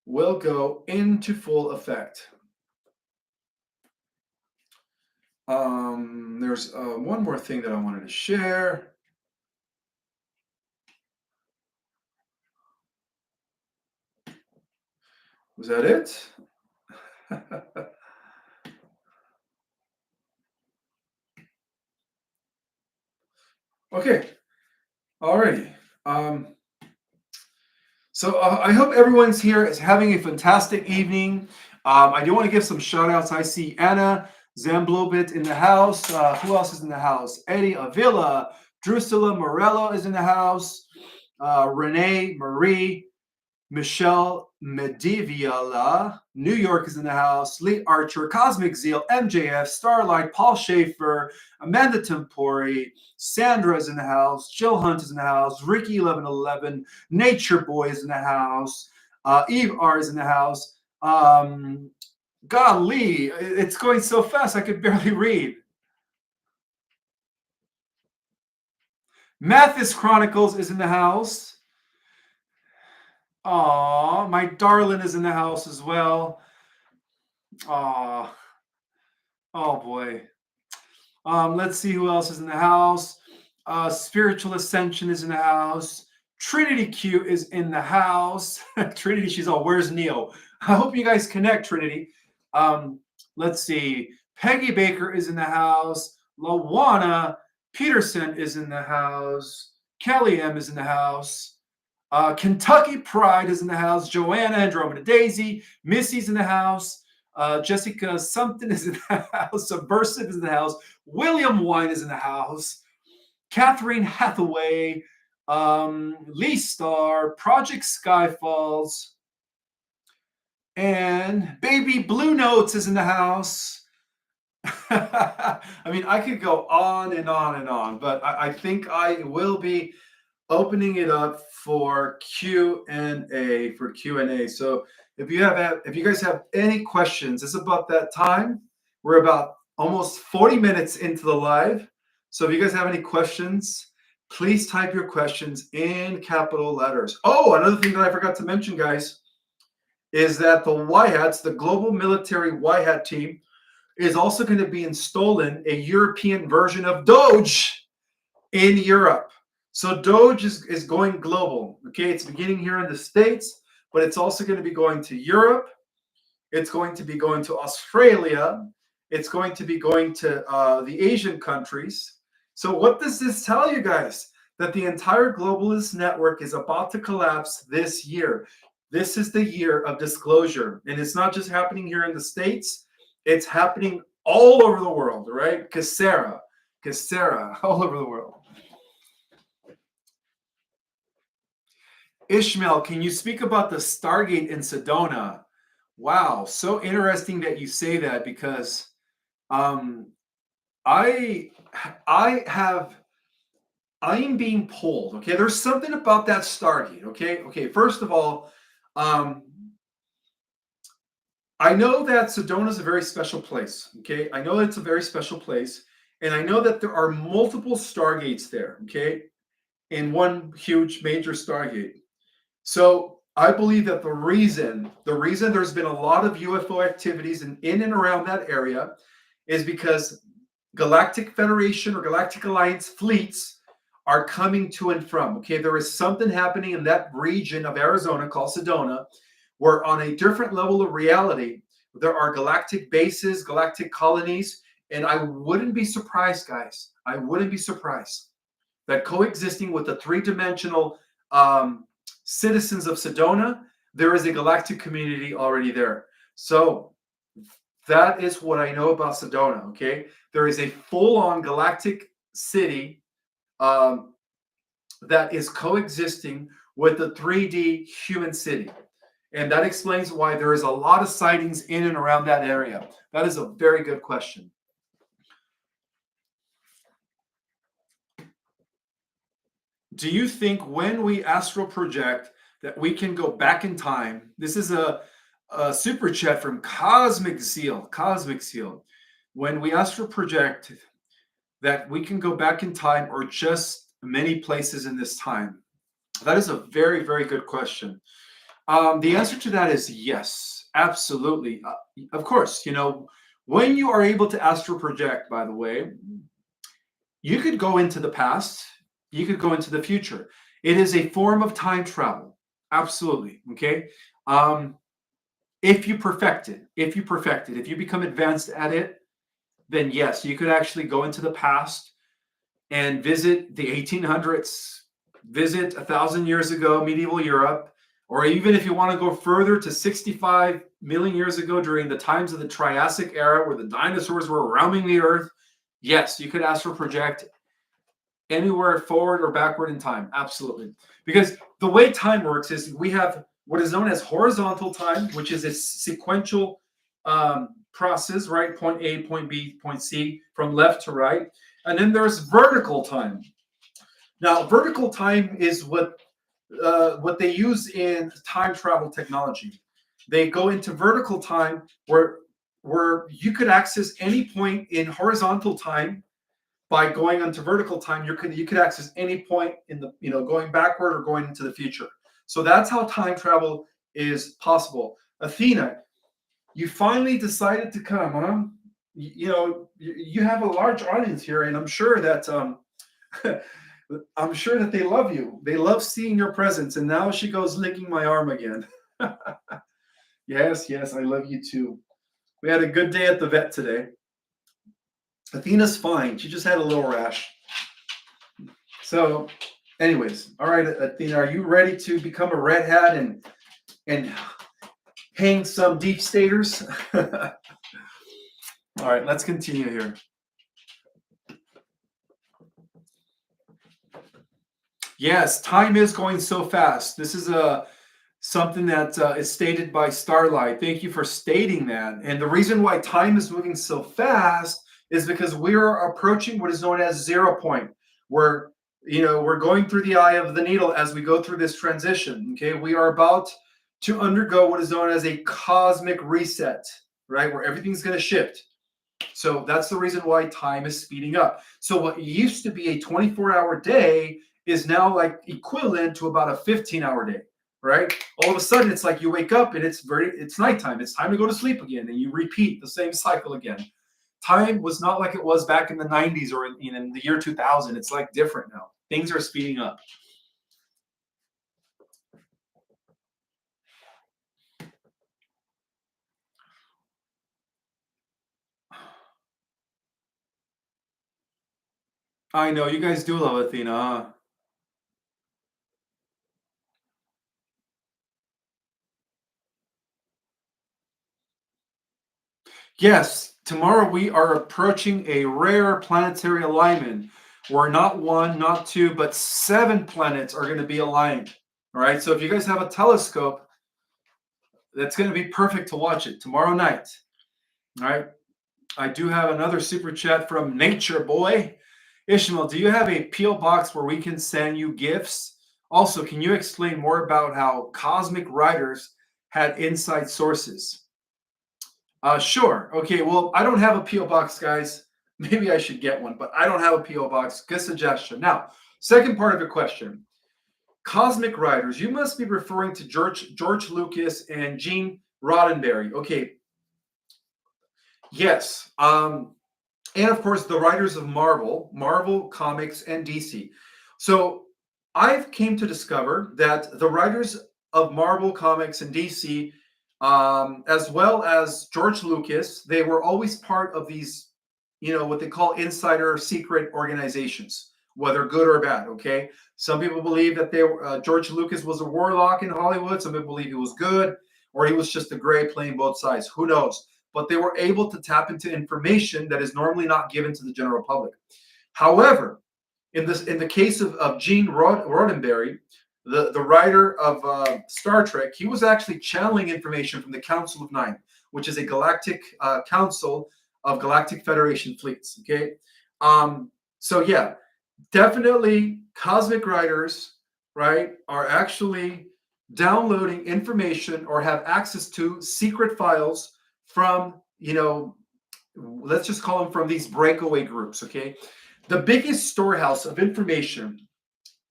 S1: will go into full effect. There's one more thing that I wanted to share. Was that it? Okay. Alrighty. So I hope everyone's here is having a fantastic evening. I do want to give some shout outs. I see Anna Zamblobit in the house. Who else is in the house? Eddie Avila, Drusilla Morello is in the house. Renee Marie, Michelle Mediviala, New York is in the house. Lee Archer, Cosmic Zeal, MJF, Starlight, Paul Schaefer, Amanda Tempori, Sandra is in the house. Jill Hunt is in the house. Ricky 1111, Nature Boy is in the house. Eve R is in the house. Golly, it's going so fast I could barely read. Mathis Chronicles is in the house. Aw, my darling is in the house as well. Aw. Oh boy. Let's see who else is in the house. Spiritual Ascension is in the house. Trinity Q is in the house. Trinity, she's all, where's Neo? I hope you guys connect, Trinity. Let's see. Peggy Baker is in the house. Lawana Peterson is in the house. Kelly M is in the house. Kentucky Pride is in the house. Joanna Andromeda Daisy. Missy's in the house. Jessica Something is in the house. Subversive is in the house. William Wine is in the house. Catherine Hathaway. Lee Star. Project Skyfalls. And Baby Blue Notes is in the house. I mean, I could go on and on and on, but I think I will be opening it up for Q&A. So if you guys have any questions, it's about that time. We're about almost 40 minutes into the live. So if you guys have any questions, please type your questions in capital letters. Oh, another thing that I forgot to mention, guys, is that the Y Hats, the global military Y Hat team, is also going to be installing a European version of Doge in Europe. So Doge is going global. Okay, it's beginning here in the States, but it's also going to be going to Europe. It's going to be going to Australia. It's going to be going to the Asian countries. So what does this tell you guys? That the entire globalist network is about to collapse this year. This is the year of disclosure. And it's not just happening here in the States. It's happening all over the world, right? Casera, all over the world. Ishmael, can you speak about the Stargate in Sedona? Wow, so interesting that you say that, because I am being pulled. Okay, there's something about that Stargate. Okay. First of all, I know that Sedona is a very special place. Okay, I know it's a very special place, and I know that there are multiple stargates there. Okay, in one huge major stargate. So I believe that the reason there's been a lot of UFO activities in and around that area is because Galactic Federation or Galactic Alliance fleets are coming to and from. Okay, there is something happening in that region of Arizona called Sedona, where on a different level of reality, there are galactic bases, galactic colonies, and I wouldn't be surprised, guys. I wouldn't be surprised that coexisting with the three-dimensional um, citizens of Sedona, there is a galactic community already there. So that is what I know about Sedona. Okay, there is a full-on galactic city um, that is coexisting with the 3D human city. And that explains why there is a lot of sightings in and around that area. That is a very good question. Do you think when we astral project that we can go back in time? This is a super chat from Cosmic Seal. Cosmic Seal. When we astral project that we can go back in time or just many places in this time? That is a very, very good question. The answer to that is yes, absolutely. Of course, when you are able to astral project, by the way, you could go into the past, you could go into the future. It is a form of time travel. Absolutely. Okay. Um, if you become advanced at it, then yes, you could actually go into the past and visit the 1800s, visit 1,000 years ago, medieval Europe, or even if you want to go further to 65 million years ago during the times of the Triassic era where the dinosaurs were roaming the earth, yes, you could astral project anywhere forward or backward in time. Absolutely. Because the way time works is we have what is known as horizontal time, which is a sequential process, right? Point A, point B, point C, from left to right. And then there's vertical time. Now, vertical time is what they use in time travel technology. They go into vertical time where you could access any point in horizontal time by going onto vertical time. You could access any point in the going backward or going into the future. So that's how time travel is possible. Athena, you finally decided to come, huh? You have a large audience here, and I'm sure that I'm sure that they love you. They love seeing your presence. And now she goes licking my arm again. Yes, yes, I love you too. We had a good day at the vet today. Athena's fine. She just had a little rash. So, anyways, all right, Athena, are you ready to become a red hat and hang some deep staters? All right, let's continue here. Yes, time is going so fast. This is something that is stated by Starlight. Thank you for stating that. And the reason why time is moving so fast is because we are approaching what is known as 0 point. We're going through the eye of the needle as we go through this transition. Okay, we are about to undergo what is known as a cosmic reset, right? Where everything's going to shift. So that's the reason why time is speeding up. So what used to be a 24-hour day is now like equivalent to about a 15-hour day, right? All of a sudden, it's like you wake up and it's nighttime. It's time to go to sleep again, and you repeat the same cycle again. Time was not like it was back in the 90s or in the year 2000. It's like different now. Things are speeding up. I know you guys do love Athena, huh? Yes, tomorrow we are approaching a rare planetary alignment where not one, not two, but 7 planets are going to be aligned. All right. So if you guys have a telescope, that's going to be perfect to watch it tomorrow night. All right. I do have another super chat from Nature Boy. Ishmael, do you have a P.O. box where we can send you gifts? Also, can you explain more about how cosmic writers had inside sources? Sure. Okay. Well, I don't have a PO box, guys. Maybe I should get one, but I don't have a PO box. Good suggestion. Now, second part of your question: Cosmic Riders. You must be referring to George Lucas and Gene Roddenberry. Okay. Yes. And of course, the writers of Marvel Comics, and DC. So I've came to discover that the writers of Marvel Comics and DC, as well as George Lucas, they were always part of these, what they call insider secret organizations, whether good or bad. Okay, some people believe that George Lucas was a warlock in Hollywood. Some people believe he was good, or he was just a gray playing both sides. Who knows? But they were able to tap into information that is normally not given to the general public. However, in the case of Gene Roddenberry, the writer of Star Trek, he was actually channeling information from the Council of Nine, which is a galactic council of galactic Federation fleets. Okay, so yeah, definitely cosmic writers, right, are actually downloading information or have access to secret files from, let's just call them from these breakaway groups. Okay, the biggest storehouse of information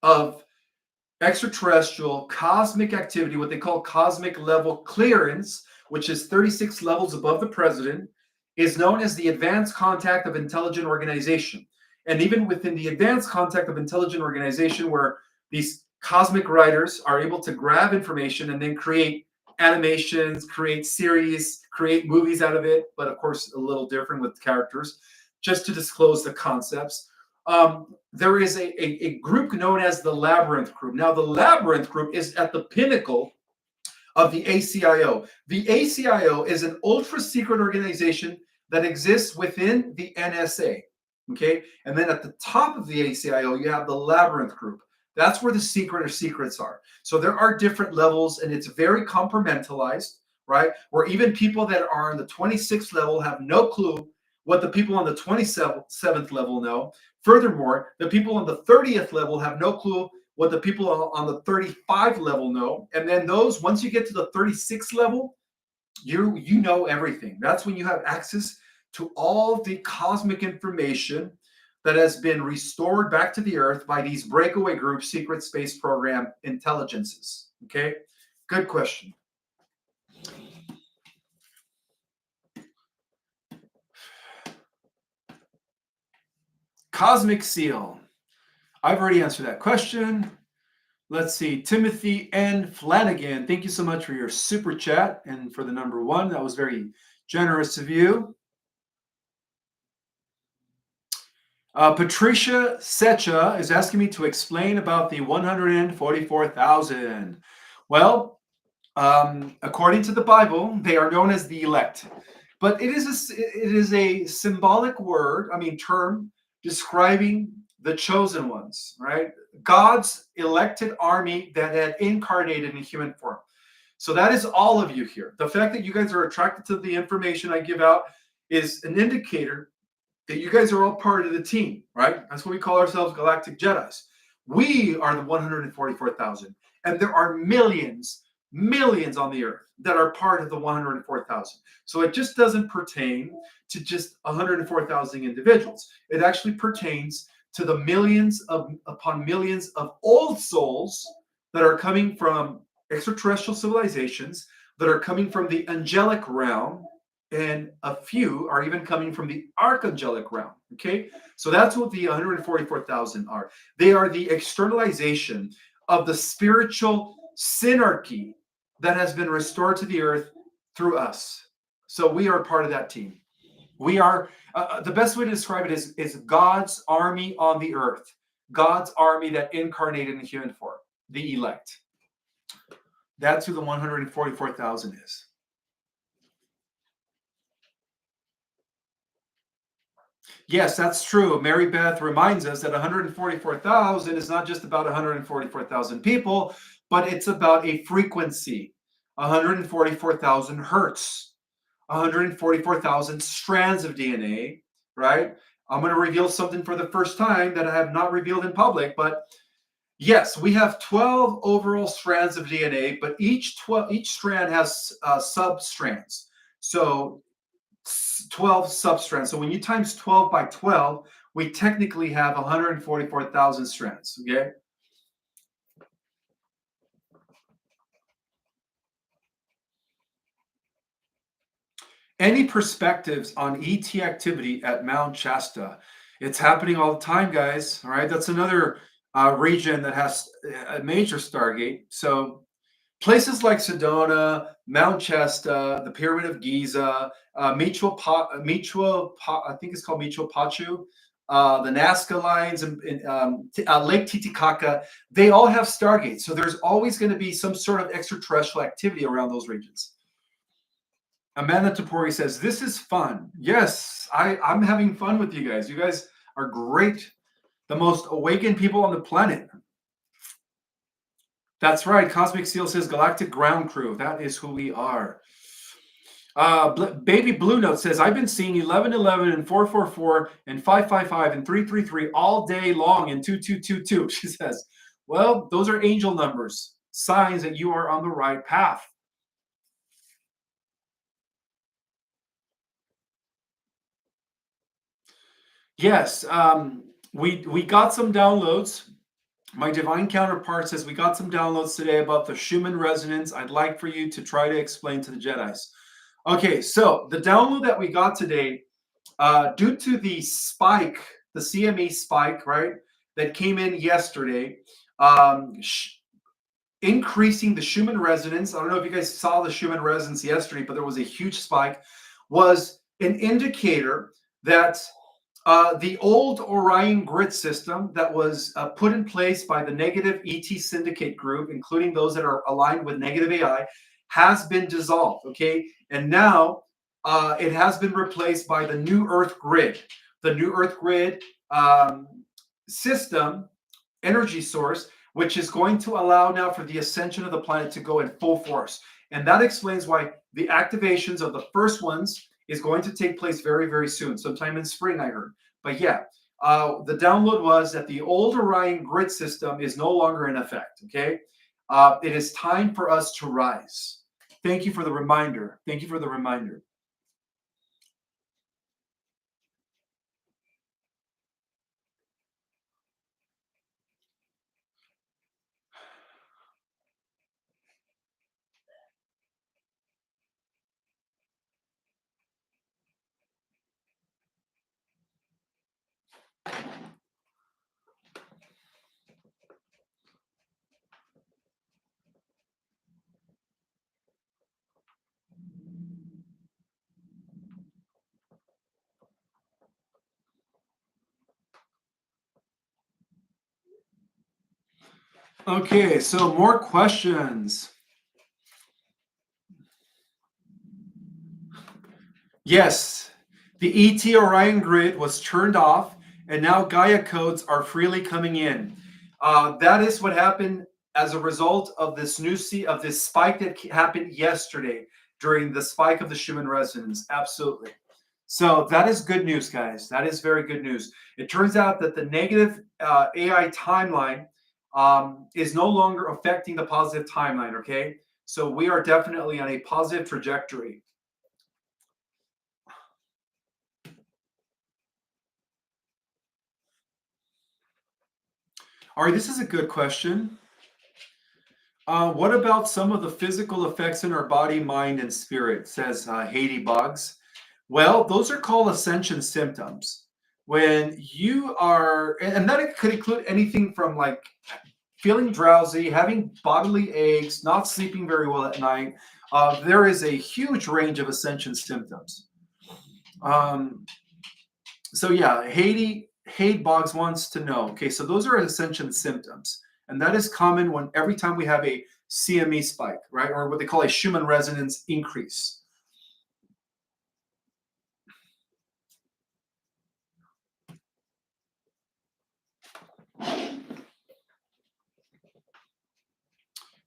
S1: of extraterrestrial cosmic activity, what they call cosmic level clearance, which is 36 levels above the president, is known as the Advanced Contact of Intelligent Organization. And even within the Advanced Contact of Intelligent Organization, where these cosmic writers are able to grab information and then create animations, create series, create movies out of it, but of course, a little different with characters, just to disclose the concepts. There is a group known as the Labyrinth Group. Now, the Labyrinth Group is at the pinnacle of the ACIO. The ACIO is an ultra secret organization that exists within the NSA. Okay, and then at the top of the ACIO, you have the Labyrinth Group. That's where the secrets are. So there are different levels, and it's very compartmentalized, right? Where even people that are on the 26th level have no clue what the people on the 27th level know. Furthermore, the people on the 30th level have no clue what the people on the 35 level know. And then those, once you get to the 36 level, you know everything. That's when you have access to all the cosmic information that has been restored back to the earth by these breakaway groups, secret space program intelligences. Okay, good question. Cosmic seal. I've already answered that question. Let's see. Timothy N. Flanagan, thank you so much for your super chat and for the number one. That was very generous of you. Patricia Secha is asking me to explain about the 144,000. Well, according to the Bible, they are known as the elect, but it is a symbolic word, term describing the chosen ones, right? God's elected army that had incarnated in human form. So that is all of you here. The fact that you guys are attracted to the information I give out is an indicator that you guys are all part of the team, right? That's what we call ourselves, Galactic Jedis. We are the 144,000, and there are millions on the earth that are part of the 104,000. So it just doesn't pertain to just 104,000 individuals. It actually pertains to the millions upon millions of old souls that are coming from extraterrestrial civilizations, that are coming from the angelic realm, and a few are even coming from the archangelic realm. Okay, so that's what the 144,000 are. They are the externalization of the spiritual synarchy that has been restored to the earth through us. So we are part of that team. We are, the best way to describe it is God's army on the earth, God's army that incarnated in human form, the elect. That's who the 144,000 is. Yes, that's true. Mary Beth reminds us that 144,000 is not just about 144,000 people, but it's about a frequency. 144,000 hertz, 144,000 strands of DNA, right? I'm going to reveal something for the first time that I have not revealed in public, but yes, we have 12 overall strands of DNA, but each strand has sub-strands. So 12 substrands. So when you times 12 by 12, we technically have 144,000 strands. Okay. Any perspectives on ET activity at Mount Shasta? It's happening all the time, guys. All right. That's another region that has a major Stargate. So places like Sedona, Mount Shasta, the Pyramid of Giza, I think it's called Micho Pachu, the Nazca Lines, and Lake Titicaca, they all have stargates. So there's always going to be some sort of extraterrestrial activity around those regions. Amanda Tapori says, this is fun. Yes, I'm having fun with you guys. You guys are great. The most awakened people on the planet. That's right. Cosmic Seal says Galactic Ground Crew. That is who we are. Baby Blue Note says, I've been seeing 1111 and 444 and 555 and 333 all day long in 2222. She says, well, those are angel numbers, signs that you are on the right path. Yes, we got some downloads. My divine counterpart says we got some downloads today about the Schumann resonance. I'd like for you to try to explain to the Jedis. Okay, so the download that we got today, due to the spike, the CME spike, right, that came in yesterday, increasing the Schumann resonance. I don't know if you guys saw the Schumann resonance yesterday, but there was a huge spike, was an indicator that the old Orion grid system that was put in place by the negative ET syndicate group, including those that are aligned with negative AI, has been dissolved. Okay. And now it has been replaced by the new Earth grid. The new Earth grid system, energy source, which is going to allow now for the ascension of the planet to go in full force. And that explains why the activations of the first ones is going to take place very, very soon, sometime in spring, I heard. But yeah, the download was that the old Orion grid system is no longer in effect, okay? It is time for us to rise. Thank you for the reminder. Thank you for the reminder. Okay, so more questions. Yes, the ET Orion grid was turned off, and now Gaia codes are freely coming in. That is what happened as a result of this of this spike that happened yesterday during the spike of the Schumann resonance. Absolutely. So that is good news, guys. That is very good news. It turns out that the negative AI timeline is no longer affecting the positive timeline. Okay, so we are definitely on a positive trajectory. All right, this is a good question. What about some of the physical effects in our body, mind, and spirit, says Haiti Boggs. Well, those are called ascension symptoms. When you are, and that could include anything from like feeling drowsy, having bodily aches, not sleeping very well at night. There is a huge range of ascension symptoms. So yeah, Haiti Boggs wants to know. Okay, so those are ascension symptoms, and that is common when every time we have a CME spike, right, or what they call a Schumann resonance increase.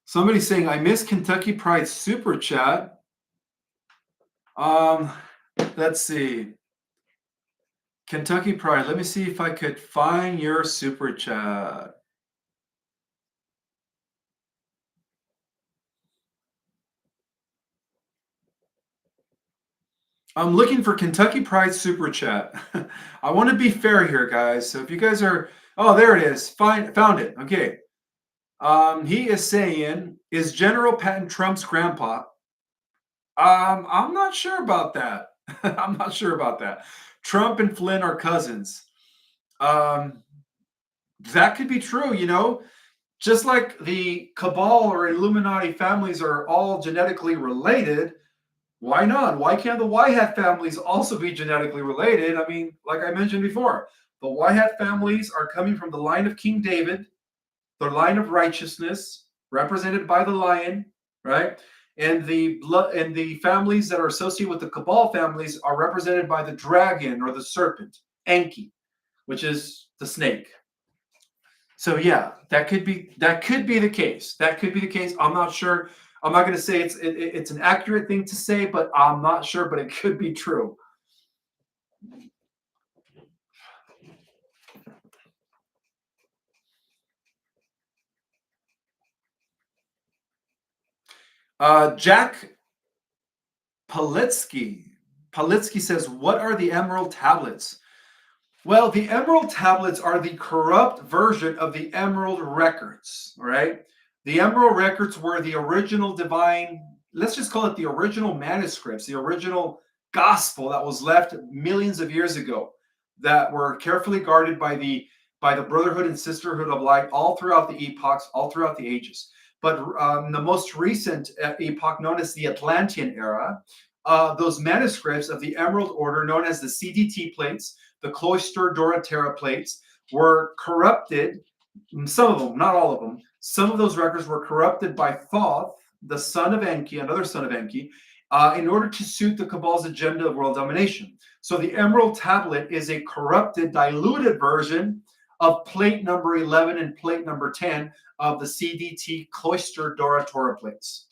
S1: Somebody's saying I miss Kentucky Pride super chat. Um, let's see. Kentucky Pride. Let me see if I could find your super chat. I'm looking for Kentucky Pride Super Chat. I want to be fair here, guys. So if you guys are, oh, there it is. Fine, found it. Okay. He is saying, is General Patton Trump's grandpa? I'm not sure about that. I'm not sure about that. Trump and Flynn are cousins. Um, that could be true, you know. Just like the Cabal or Illuminati families are all genetically related, why not? Why can't the White Hat families also be genetically related? I mean, like I mentioned before, the White Hat families are coming from the line of King David, the line of righteousness, represented by the lion, right? And the families that are associated with the Cabal families are represented by the dragon or the serpent, Enki, which is the snake. So yeah, that could be the case. That could be the case. I'm not sure. I'm not going to say it's an accurate thing to say, but I'm not sure. But it could be true. Jack Politsky. Politsky says, "What are the Emerald Tablets?" Well, the Emerald Tablets are the corrupt version of the Emerald Records. All right, the Emerald Records were the original divine. Let's just call it the original manuscripts, the original gospel that was left millions of years ago, that were carefully guarded by the Brotherhood and Sisterhood of Light all throughout the epochs, all throughout the ages. But the most recent epoch, known as the Atlantean era, those manuscripts of the Emerald Order, known as the CDT plates, the Cloister Dorothea plates, were corrupted. Some of them, not all of them. Some of those records were corrupted by Thoth, the son of Enki, another son of Enki, in order to suit the Cabal's agenda of world domination. So the Emerald Tablet is a corrupted, diluted version of plate number 11 and plate number 10 of the CDT Cloister Dorothea plates.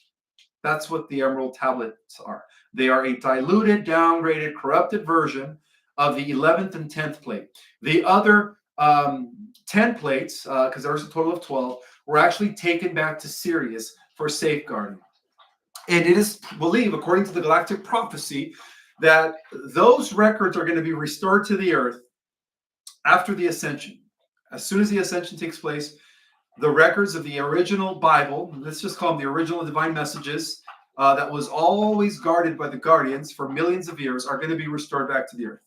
S1: That's what the Emerald Tablets are. They are a diluted, downgraded, corrupted version of the 11th and 10th plate. The other 10 plates, because there's a total of 12, were actually taken back to Sirius for safeguarding. And it is believed, according to the galactic prophecy, that those records are going to be restored to the earth after the ascension. As soon as the ascension takes place, the records of the original Bible, let's just call them the original divine messages, that was always guarded by the guardians for millions of years, are going to be restored back to the earth.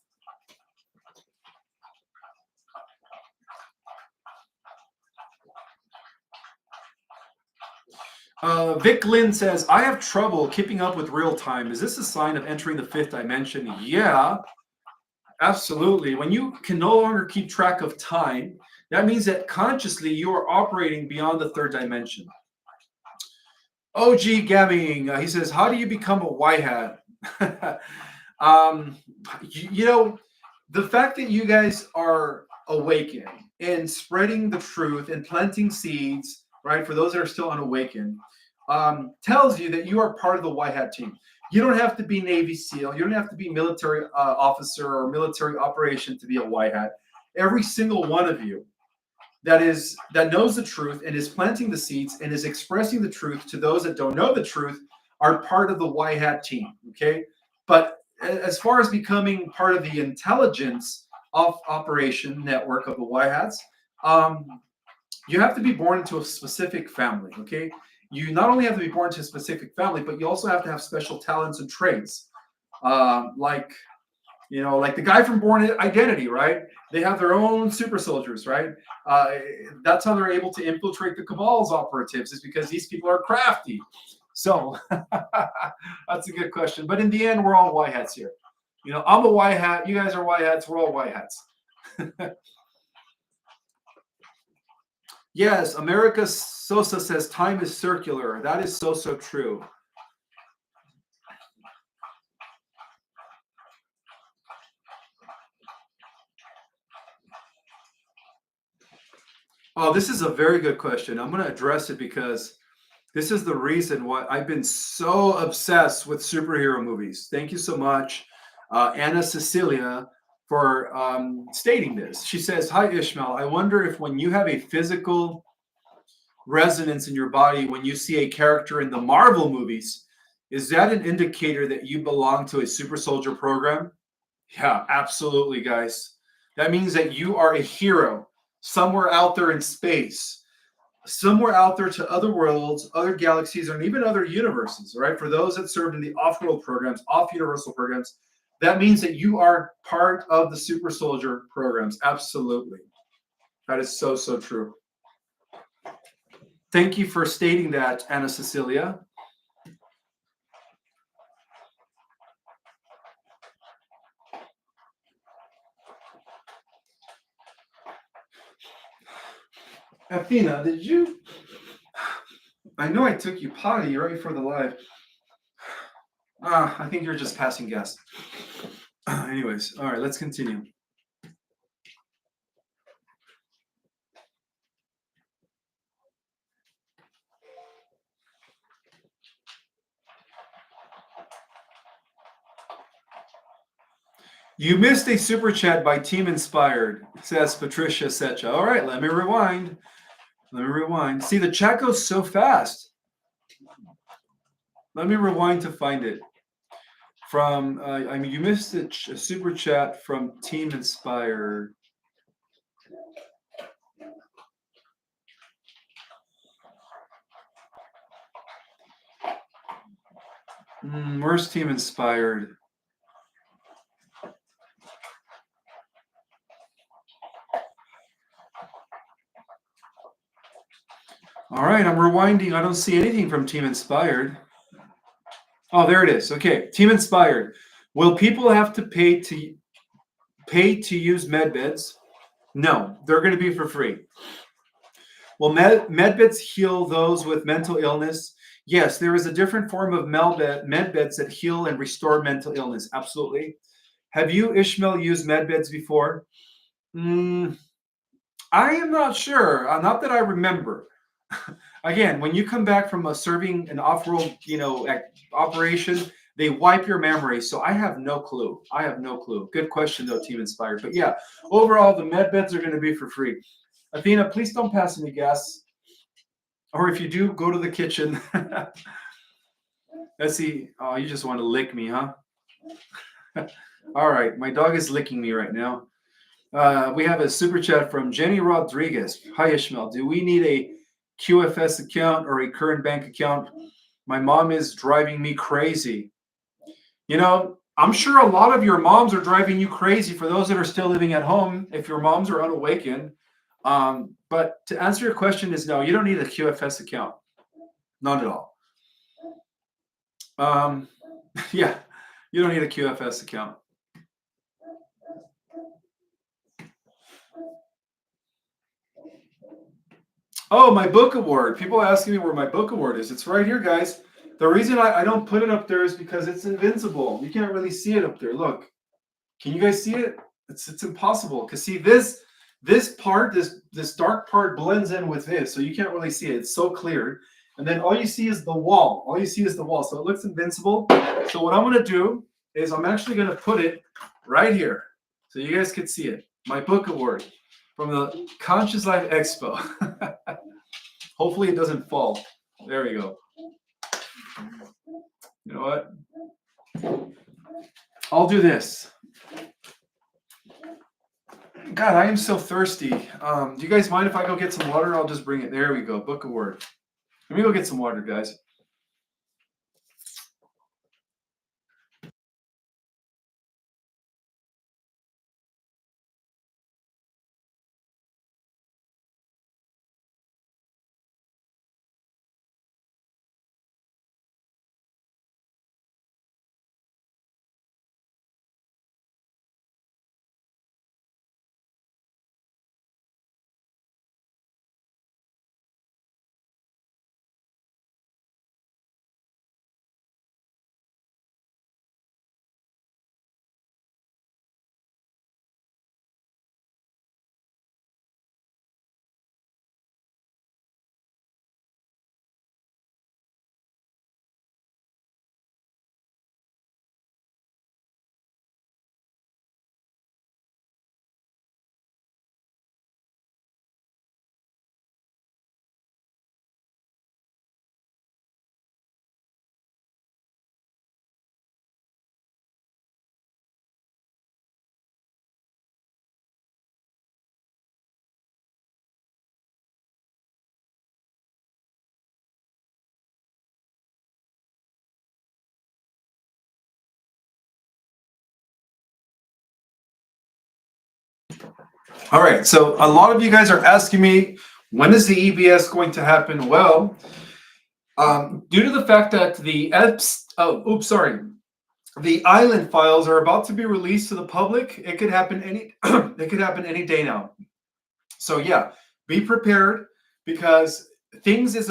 S1: Vic Lynn says, I have trouble keeping up with real time. Is this a sign of entering the fifth dimension? Yeah, absolutely. When you can no longer keep track of time, that means that consciously you are operating beyond the third dimension. OG Gaming, he says, how do you become a white hat? um, you know, the fact that you guys are awakened and spreading the truth and planting seeds, right, for those that are still unawakened, tells you that you are part of the white hat team. You don't have to be Navy SEAL. You don't have to be military officer or military operation to be a white hat. Every single one of you that knows the truth and is planting the seeds and is expressing the truth to those that don't know the truth are part of the white hat team. Okay, but as far as becoming part of the intelligence of operation network of the white hats, you have to be born into a specific family. Okay, you not only have to be born into a specific family, but you also have to have special talents and traits, like like the guy from Born Identity, right? They have their own super soldiers, right? That's how they're able to infiltrate the Cabal's operatives, is because these people are crafty. So that's a good question. But in the end, we're all white hats here. I'm a white hat. You guys are white hats. We're all white hats. Yes, America Sosa says time is circular. That is so, so true. Oh, this is a very good question. I'm going to address it because this is the reason why I've been so obsessed with superhero movies. Thank you so much, Anna Cecilia, for stating this. She says, Hi, Ishmael. I wonder if when you have a physical resonance in your body, when you see a character in the Marvel movies, Is that an indicator that you belong to a super soldier program? Yeah, absolutely, guys. That means that you are a hero somewhere out there in space, somewhere out there to other worlds, other galaxies, and even other universes, right? For those that served in the off-world programs, off-universal programs, that means that you are part of the super soldier programs. Absolutely. That is so, so true. Thank you for stating that, Anna Cecilia. Athena, did you? I know I took you potty right before the live. I think you're just passing gas. Anyways, all right, let's continue. You missed a super chat by Team Inspired, says Patricia Secha. All right, let me rewind. Let me rewind. See, the chat goes so fast. Let me rewind to find it. From, you missed a super chat from Team Inspired. Where's Team Inspired? All right, I'm rewinding. I don't see anything from Team Inspired. Oh, there it is. Okay, Team Inspired. Will people have to pay to use med beds? No, they're going to be for free. Will med beds heal those with mental illness? Yes, there is a different form of med beds that heal and restore mental illness. Absolutely. Have you, Ishmael, used med beds before? I am not sure. Not that I remember. Again, when you come back from serving an off-world, operation, they wipe your memory. So I have no clue. I have no clue. Good question, though, Team Inspired. But yeah, overall, the med beds are going to be for free. Athena, please don't pass any gas. Or if you do, go to the kitchen. Let's see. Oh, you just want to lick me, huh? All right. My dog is licking me right now. We have a super chat from Jenny Rodriguez. Hi, Ishmael. Do we need a QFS account or a current bank account? My mom is driving me crazy. I'm sure a lot of your moms are driving you crazy for those that are still living at home, if your moms are unawakened. But to answer your question is no, you don't need a QFS account. Not at all. Yeah, you don't need a QFS account. Oh, my book award. People are asking me where my book award is. It's right here, guys. The reason I don't put it up there is because it's invincible. You can't really see it up there. Look. Can you guys see it? It's impossible. Because see, this part, this dark part blends in with this. So you can't really see it. It's so clear. And then all you see is the wall. All you see is the wall. So it looks invincible. So what I'm going to do is I'm actually going to put it right here. So you guys can see it. My book award from the Conscious Life Expo. Hopefully it doesn't fall. There we go. You know what? I'll do this. God, I am so thirsty. Do you guys mind if I go get some water? I'll just bring it. There we go. Book award. Let me go get some water, guys. All right, so a lot of you guys are asking me, when is the EBS going to happen? Well, due to the fact that the island files are about to be released to the public, it could happen it could happen any day now. So yeah, be prepared because things is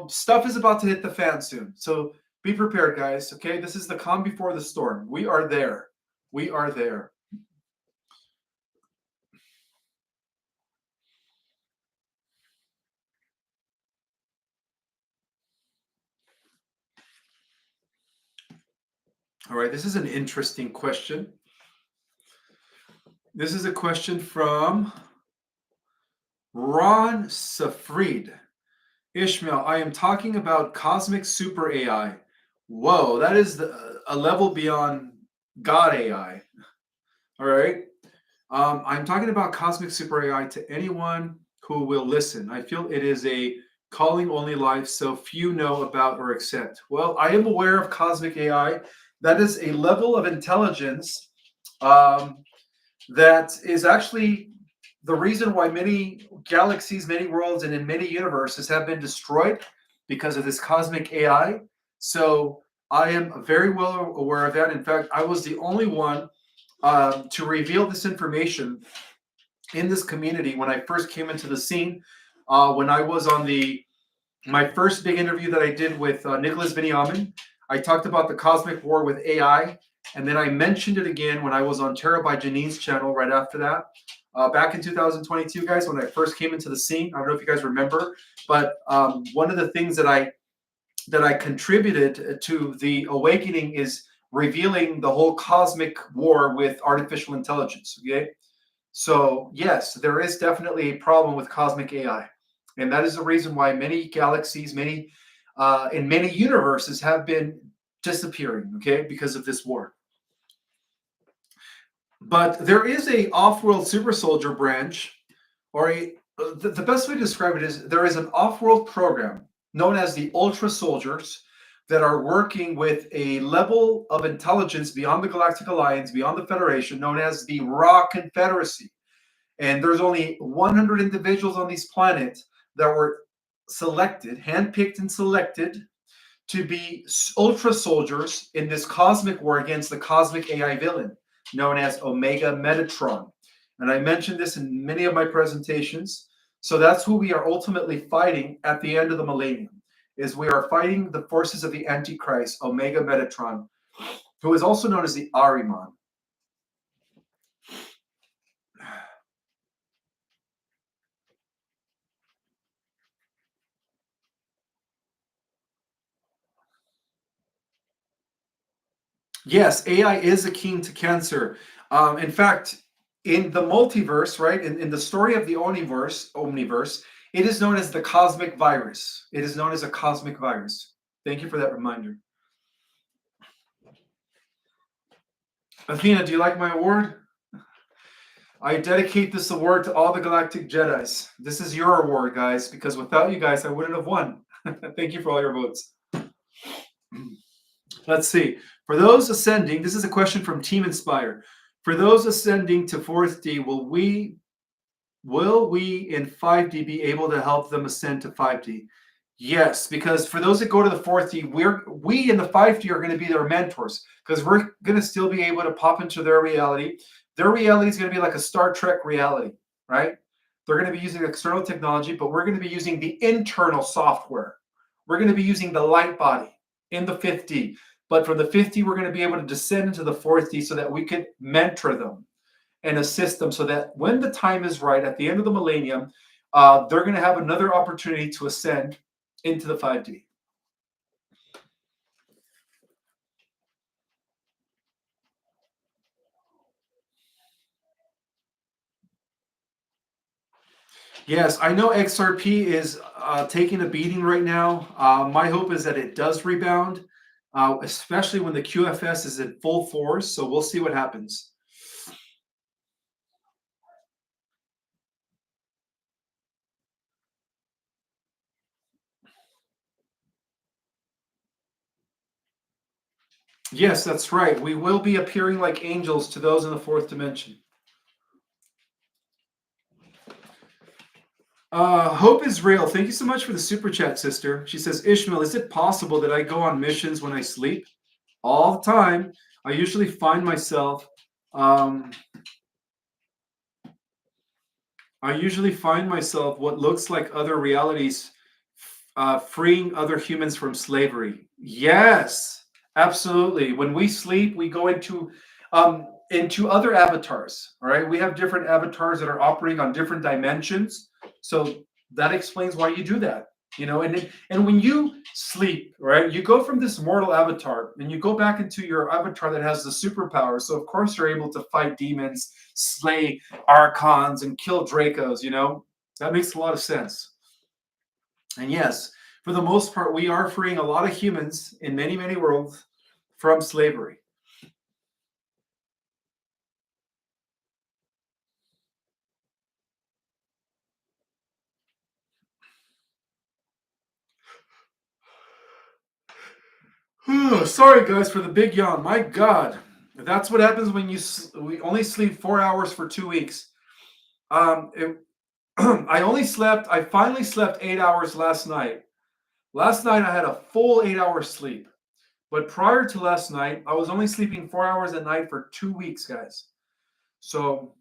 S1: stuff is about to hit the fan soon. So be prepared, guys. Okay, this is the calm before the storm. We are there. We are there. All right, this is an interesting question. This is a question from Ron Safrid. Ishmael, I am talking about cosmic super AI. Whoa, that is a level beyond God AI. All right. I'm talking about cosmic super AI to anyone who will listen. I feel it is a calling only life, so few know about or accept. Well, I am aware of cosmic AI. That is a level of intelligence um, that is actually the reason why many galaxies, many worlds, and in many universes have been destroyed because of this cosmic AI. So I am very well aware of that. In fact, I was the only one to reveal this information in this community when I first came into the scene. When I was on my first big interview that I did with Nicholas Binyamin, I talked about the cosmic war with AI, and then I mentioned it again when I was on Terra by Janine's channel right after that. Back in 2022, guys, when I first came into the scene, I don't know if you guys remember, but one of the things that I contributed to the awakening is revealing the whole cosmic war with artificial intelligence. Okay, so yes, there is definitely a problem with cosmic AI, and that is the reason why many galaxies, many in many universes have been disappearing. Okay, because of this war. But there is a off-world super soldier branch, or the best way to describe it is there is an off-world program known as the Ultra Soldiers that are working with a level of intelligence beyond the Galactic Alliance, beyond the Federation, known as the Raw Confederacy. And there's only 100 individuals on this planet that were selected, handpicked and selected to be ultra soldiers in this cosmic war against the cosmic AI villain known as Omega Metatron. And I mentioned this in many of my presentations. So that's who we are ultimately fighting at the end of the millennium, is we are fighting the forces of the Antichrist, Omega Metatron, who is also known as the Ahriman. Yes, AI is a key to cancer. In fact, in the multiverse, right, in the story of the omniverse, it is known as the cosmic virus. It is known as a cosmic virus. Thank you for that reminder. Athena, do you like my award? I dedicate this award to all the Galactic Jedis. This is your award, guys, because without you guys, I wouldn't have won. Thank you for all your votes. Let's see. For those ascending, this is a question from Team Inspire. For those ascending to 4th D, will we in 5D be able to help them ascend to 5D? Yes, because for those that go to the 4th D, we in the 5D are going to be their mentors because we're going to still be able to pop into their reality. Their reality is going to be like a Star Trek reality, right? They're going to be using external technology, but we're going to be using the internal software. We're going to be using the light body in the 5th D. But from the 5th D, we're going to be able to descend into the 4th D so that we could mentor them and assist them so that when the time is right at the end of the millennium, they're going to have another opportunity to ascend into the 5D. Yes, I know XRP is taking a beating right now. My hope is that it does rebound, especially when the QFS is in full force. So we'll see what happens. Yes, that's right. We will be appearing like angels to those in the 4th dimension. Hope is real. Thank you so much for the super chat, sister. She says, Ishmael, is it possible that I go on missions when I sleep? All the time. I usually find myself um, what looks like other realities, freeing other humans from slavery. Yes, absolutely. When we sleep, we go into other avatars. All right, we have different avatars that are operating on different dimensions. So that explains why you do that. And when you sleep, right, you go from this mortal avatar and you go back into your avatar that has the superpower. So of course you're able to fight demons, slay archons, and kill Dracos. That makes a lot of sense. And yes, for the most part, we are freeing a lot of humans in many, many worlds from slavery. Sorry, guys, for the big yawn. My God, that's what happens when we only sleep 4 hours for 2 weeks. I finally slept 8 hours last night. Last night I had a full 8 hour sleep. But prior to last night, I was only sleeping 4 hours a night for 2 weeks, guys. So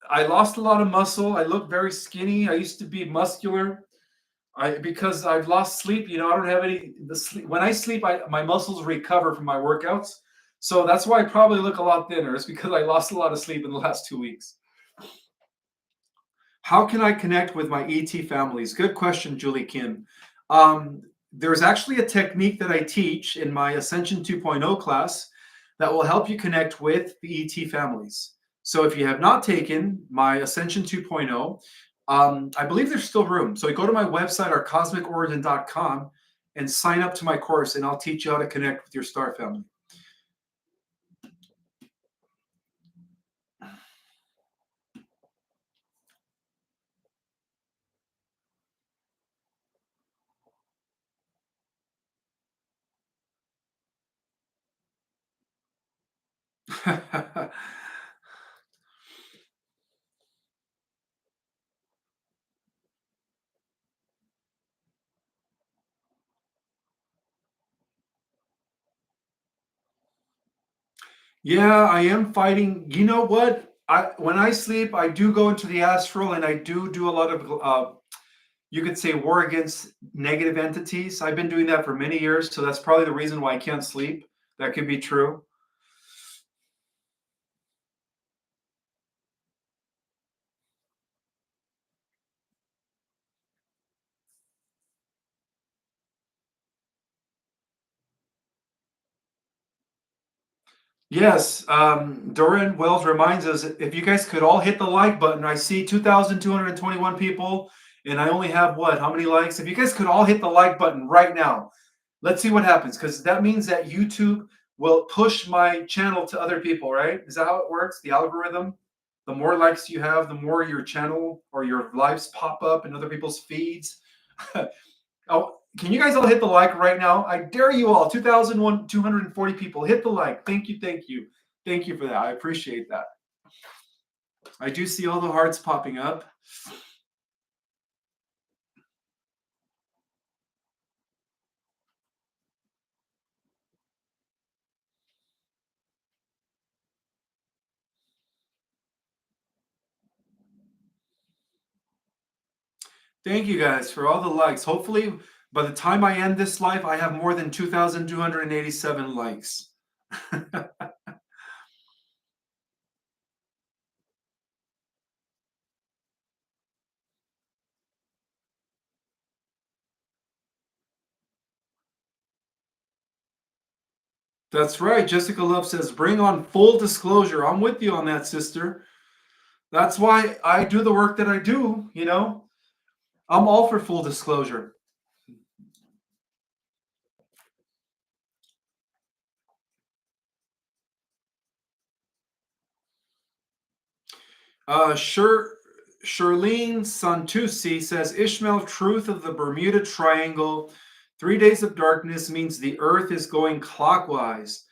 S1: I lost a lot of muscle. I look very skinny. I used to be muscular. Because I've lost sleep. I don't have any the sleep. When I sleep, my muscles recover from my workouts. So that's why I probably look a lot thinner. It's because I lost a lot of sleep in the last 2 weeks. How can I connect with my ET families? Good question, Julie Kim. There's actually a technique that I teach in my Ascension 2.0 class that will help you connect with the ET families. So if you have not taken my Ascension 2.0, I believe there's still room. So you go to my website, ourcosmicorigin.com, and sign up to my course, and I'll teach you how to connect with your star family. Yeah, I am fighting. You know what? When I sleep, I do go into the astral, and I do a lot of you could say war against negative entities. I've been doing that for many years, so that's probably the reason why I can't sleep. That could be true. Yes, Doran Wells reminds us if you guys could all hit the like button. I see 2,221 people, and I only have what? How many likes? If you guys could all hit the like button right now, let's see what happens, because that means that YouTube will push my channel to other people, right? Is that how it works? The algorithm? The more likes you have, the more your channel or your lives pop up in other people's feeds. Oh, can you guys all hit the like right now? I dare you all. 2,240 people. Hit the like. Thank you. Thank you. Thank you for that. I appreciate that. I do see all the hearts popping up. Thank you guys for all the likes. Hopefully, by the time I end this live, I have more than 2,287 likes. That's right. Jessica Love says, bring on full disclosure. I'm with you on that, sister. That's why I do the work that I do. I'm all for full disclosure. Sure. Charlene Santusi says, Ishmael, truth of the Bermuda Triangle. 3 days of darkness means the Earth is going clockwise.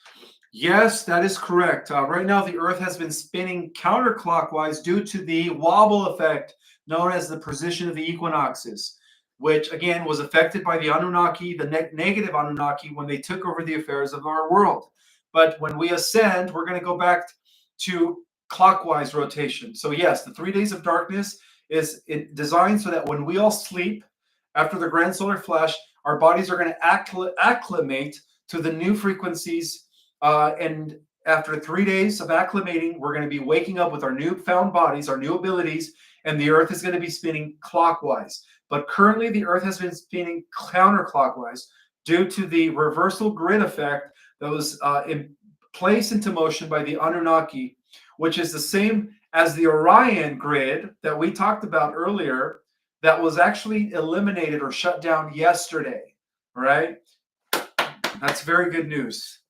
S1: Yes, that is correct. Right now, the Earth has been spinning counterclockwise due to the wobble effect. known as the position of the equinoxes, which again was affected by the Anunnaki, the negative Anunnaki, when they took over the affairs of our world. But when we ascend, we're going to go back to clockwise rotation. So yes, the 3 days of darkness is designed so that when we all sleep after the grand solar flash, our bodies are going to acclimate to the new frequencies. And after 3 days of acclimating, we're going to be waking up with our newfound bodies, our new abilities, and the Earth is going to be spinning clockwise. But currently, the Earth has been spinning counterclockwise due to the reversal grid effect that was placed into motion by the Anunnaki, which is the same as the Orion grid that we talked about earlier, that was actually eliminated or shut down yesterday. All right, that's very good news.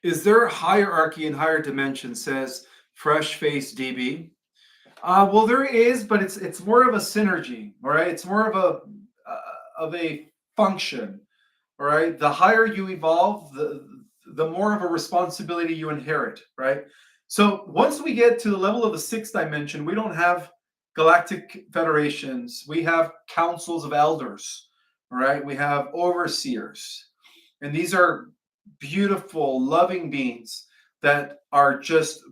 S1: Is there a hierarchy in higher dimensions? Says Fresh Face DB. Well, there is, but it's more of a synergy. All right, it's more of a function. All right, the higher you evolve, the more of a responsibility you inherit. Right. So once we get to the level of the sixth dimension, we don't have galactic federations. We have councils of elders. All right, we have overseers, and these are beautiful, loving beings that are just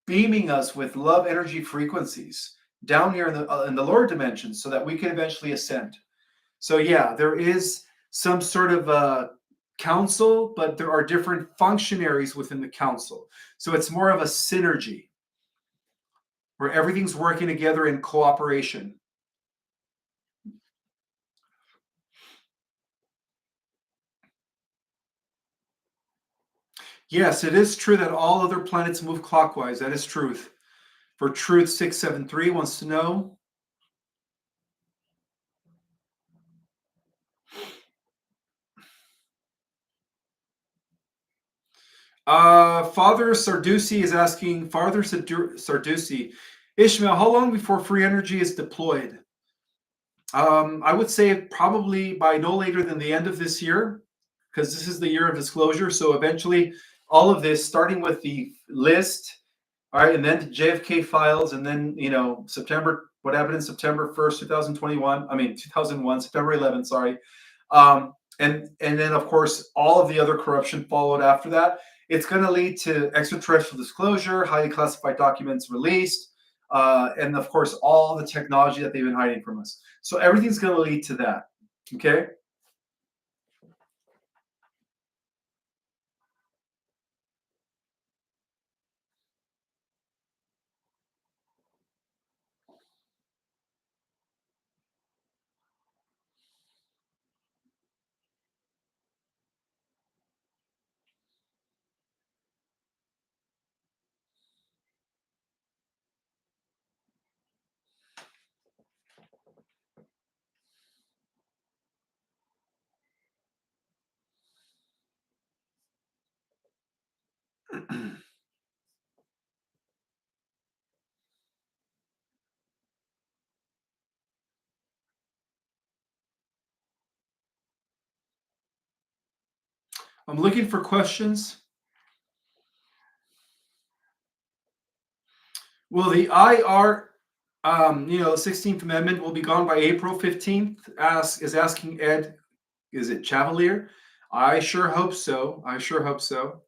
S1: beaming us with love energy frequencies down here in the lower dimensions so that we can eventually ascend. So yeah, there is some sort of a council, but there are different functionaries within the council. So it's more of a synergy where everything's working together in cooperation. Yes, it is true that all other planets move clockwise. That is truth. For Truth 673 wants to know. Father Sardusi is asking, Father Sardusi, Ishmael, how long before free energy is deployed? I would say probably by no later than the end of this year, because this is the year of disclosure. So eventually, all of this, starting with the list, all right, and then the JFK files, and then September, what happened in September 1st, 2021. I mean 2001, September 11th. Sorry, and then of course all of the other corruption followed after that. It's going to lead to extraterrestrial disclosure, highly classified documents released, and of course all the technology that they've been hiding from us. So everything's going to lead to that. Okay. I'm looking for questions. Will the IR, 16th Amendment will be gone by April 15th? Is asking Ed. Is it Chavalier? I sure hope so. I sure hope so.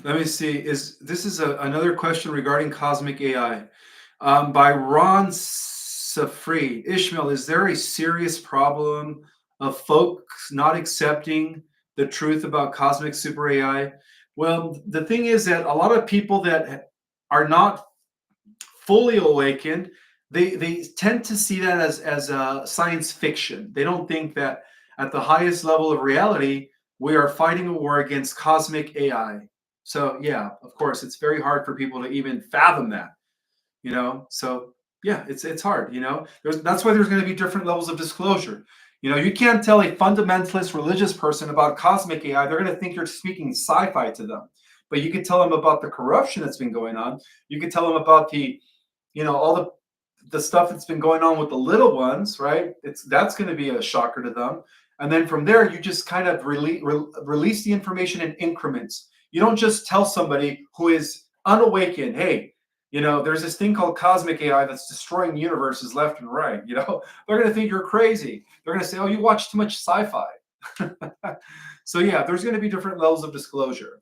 S1: Let me see. This is another question regarding cosmic AI, by Ron Safri. Ishmael, is there a serious problem of folks not accepting the truth about cosmic super AI? Well, the thing is that a lot of people that are not fully awakened, they tend to see that as a science fiction. They don't think that at the highest level of reality, we are fighting a war against cosmic AI. So yeah, of course, it's very hard for people to even fathom that. So yeah, it's hard. That's why there's going to be different levels of disclosure. You can't tell a fundamentalist religious person about cosmic AI. They're going to think you're speaking sci-fi to them, but you could tell them about the corruption that's been going on. You could tell them about all the stuff that's been going on with the little ones, right? That's going to be a shocker to them. And then from there, you just kind of release the information in increments. You don't just tell somebody who is unawakened, hey, there's this thing called cosmic AI that's destroying universes left and right. They're going to think you're crazy. They're going to say, oh, you watch too much sci-fi. So yeah, there's going to be different levels of disclosure.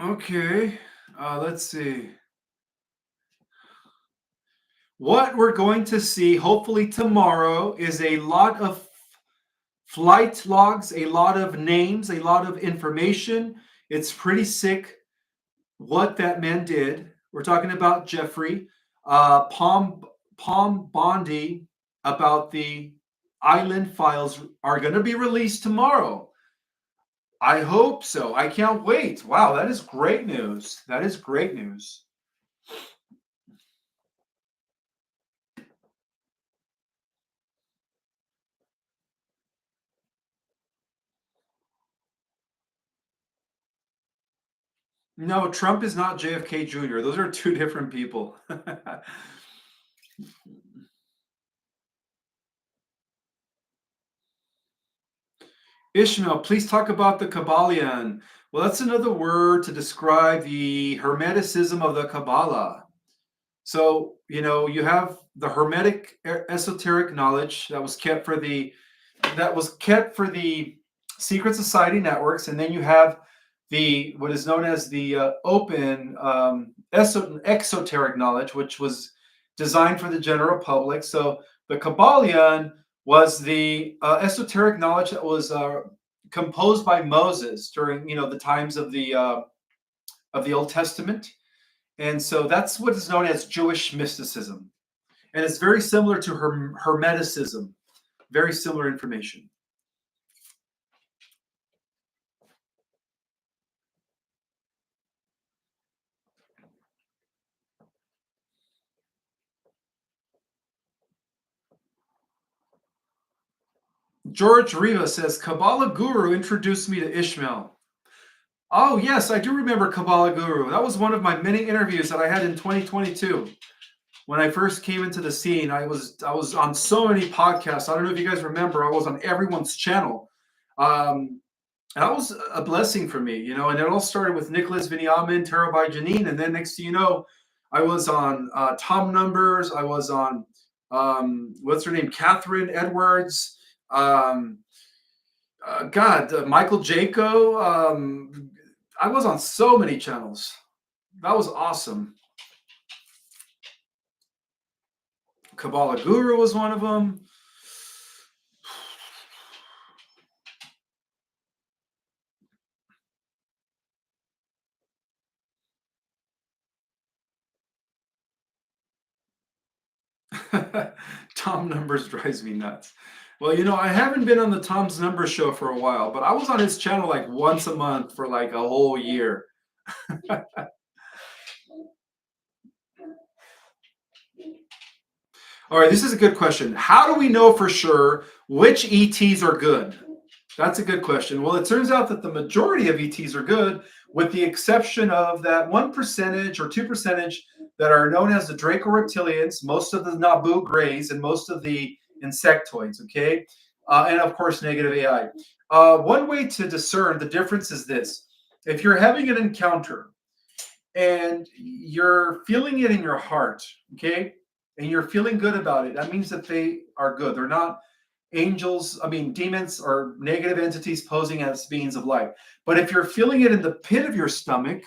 S1: Okay, let's see. What we're going to see, hopefully tomorrow, is a lot of flight logs, a lot of names, a lot of information. It's pretty sick what that man did. We're talking about Jeffrey Palm Bondi, about the island files are going to be released tomorrow. I hope so. I can't wait. Wow, that is great news. That is great news. No, Trump is not JFK Jr. Those are two different people. Ishmael, please talk about the Kabbalion. Well, that's another word to describe the Hermeticism of the Kabbalah. So, you have the Hermetic esoteric knowledge that was kept for the secret society networks, and then you have what is known as the open exoteric knowledge, which was designed for the general public. So the Kabbalion was the esoteric knowledge that was composed by Moses during the times of the Old Testament, and so that's what is known as Jewish mysticism, and it's very similar to Hermeticism. Very similar information. George Riva says, Kabbalah Guru introduced me to Ishmael. Oh, yes, I do remember Kabbalah Guru. That was one of my many interviews that I had in 2022. When I first came into the scene, I was on so many podcasts. I don't know if you guys remember, I was on everyone's channel. And that was a blessing for me, and it all started with Nicholas Vinyamin, Tarot by Janine. And then next thing you know, I was on Tom Numbers. I was on, what's her name? Catherine Edwards. Michael Jaco. I was on so many channels. That was awesome. Kabbalah Guru was one of them. Tom Numbers drives me nuts. Well, I haven't been on the Tom's Numbers show for a while, but I was on his channel like once a month for like a whole year. All right, this is a good question. How do we know for sure which ETs are good? That's a good question. Well, it turns out that the majority of ETs are good, with the exception of that 1% or 2% that are known as the Draco reptilians, most of the Naboo Greys, and most of the insectoids, okay? And of course, negative AI. One way to discern the difference is this. If you're having an encounter and you're feeling it in your heart, okay, and you're feeling good about it, that means that they are good. They're not demons or negative entities posing as beings of light. But if you're feeling it in the pit of your stomach,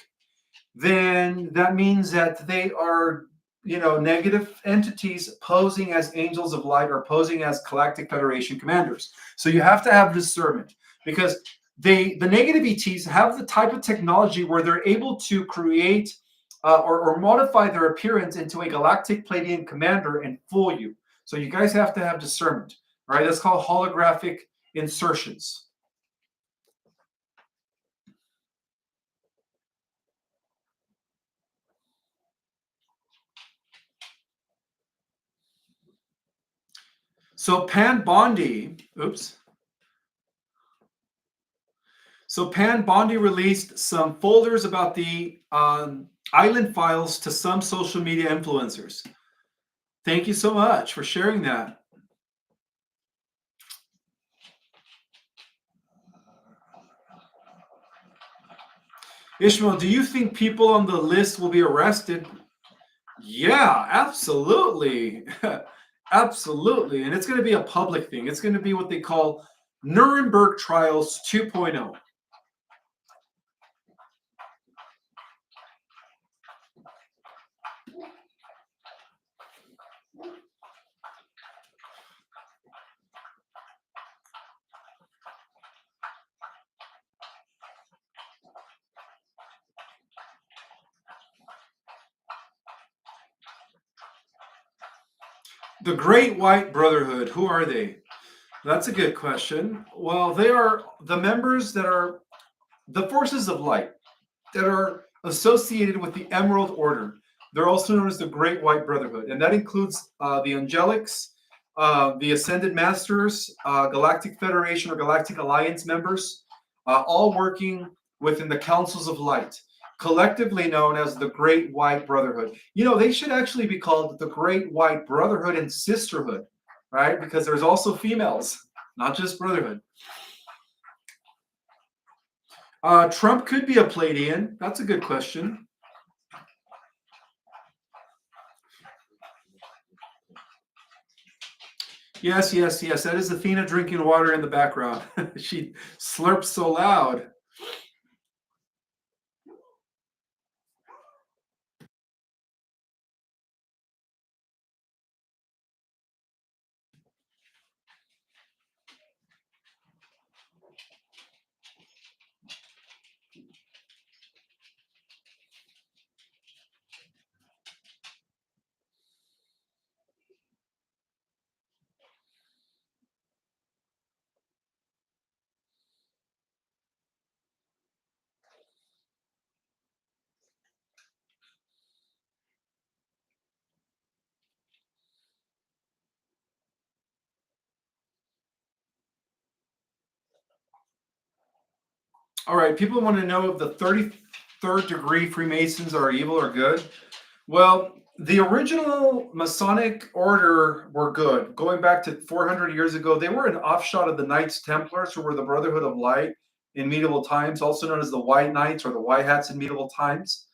S1: then that means that they are, negative entities posing as angels of light or posing as Galactic Federation commanders. So you have to have discernment, because the negative ETs have the type of technology where they're able to create or modify their appearance into a galactic Pleiadian commander and fool you. So you guys have to have discernment. All right, that's called holographic insertions. So Pan Bondi, oops. So Pan Bondi released some folders about the island files to some social media influencers. Thank you so much for sharing that. Ishmael, do you think people on the list will be arrested? Yeah, absolutely. Absolutely. And it's going to be a public thing. It's going to be what they call Nuremberg Trials 2.0. The Great White Brotherhood, who are they? That's a good question. Well, they are the members that are the forces of light that are associated with the Emerald Order. They're also known as the Great White Brotherhood, and that includes the Angelics, the Ascended Masters, Galactic Federation or Galactic Alliance members, all working within the Councils of Light, collectively known as the Great White Brotherhood. You know, they should actually be called the Great White Brotherhood and Sisterhood, right? Because there's also females, not just Brotherhood. Trump could be a Pleiadian. That's a good question. Yes, yes, yes. That is Athena drinking water in the background. She slurps so loud. All right, people want to know if the 33rd degree Freemasons are evil or good. Well, the original Masonic order were good. Going back to 400 years ago, they were an offshoot of the Knights Templars, who were the Brotherhood of Light in medieval times, also known as the White Knights or the White Hats in medieval times.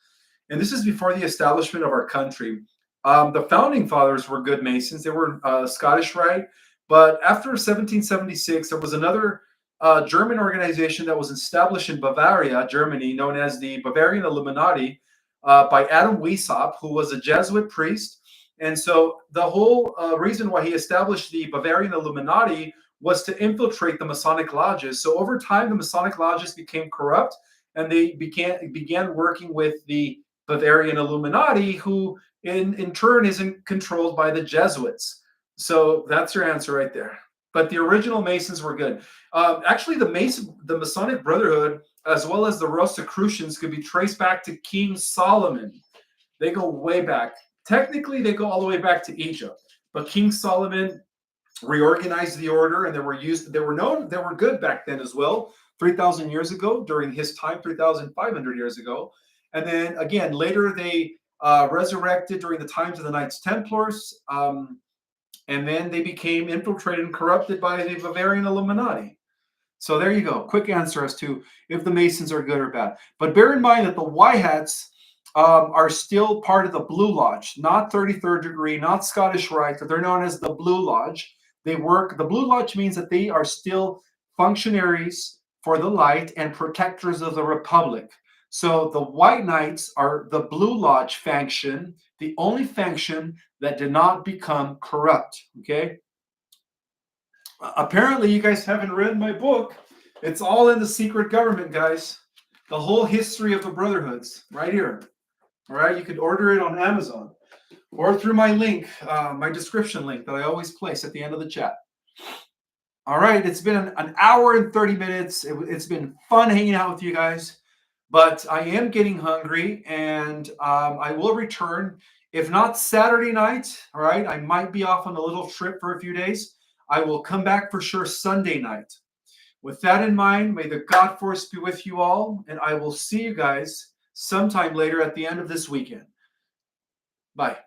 S1: And this is before the establishment of our country. The founding fathers were good Masons. They were Scottish Rite. But after 1776, there was another German organization that was established in Bavaria, Germany, known as the Bavarian Illuminati, by Adam Weishaupt, who was a Jesuit priest. And so the whole reason why he established the Bavarian Illuminati was to infiltrate the Masonic lodges. So over time, the Masonic lodges became corrupt, and they began working with the Bavarian Illuminati, who in turn isn't controlled by the Jesuits. So that's your answer right there. But the original Masons were good. Actually, the Masonic Brotherhood, as well as the Rosicrucians, could be traced back to King Solomon. They go way back. Technically, they go all the way back to Egypt. But King Solomon reorganized the order, and they were good back then as well, 3,000 years ago during his time, 3,500 years ago. And then again, later they resurrected during the times of the Knights Templars, and then they became infiltrated and corrupted by the Bavarian Illuminati. So there you go. Quick answer as to if the Masons are good or bad. But bear in mind that the White Hats are still part of the Blue Lodge, not 33rd degree, not Scottish Rite, but they're known as the Blue Lodge. The Blue Lodge means that they are still functionaries for the light and protectors of the Republic. So the White Knights are the Blue Lodge faction, the only faction that did not become corrupt. Okay. Apparently, you guys haven't read my book. It's all in the secret government, guys. The whole history of the brotherhoods, right here. All right, you could order it on Amazon or through my link, my description link that I always place at the end of the chat. All right, it's been an hour and 30 minutes. It's been fun hanging out with you guys, but I am getting hungry, and I will return. If not Saturday night, all right, I might be off on a little trip for a few days. I will come back for sure Sunday night. With that in mind, may the God Force be with you all, and I will see you guys sometime later at the end of this weekend. Bye.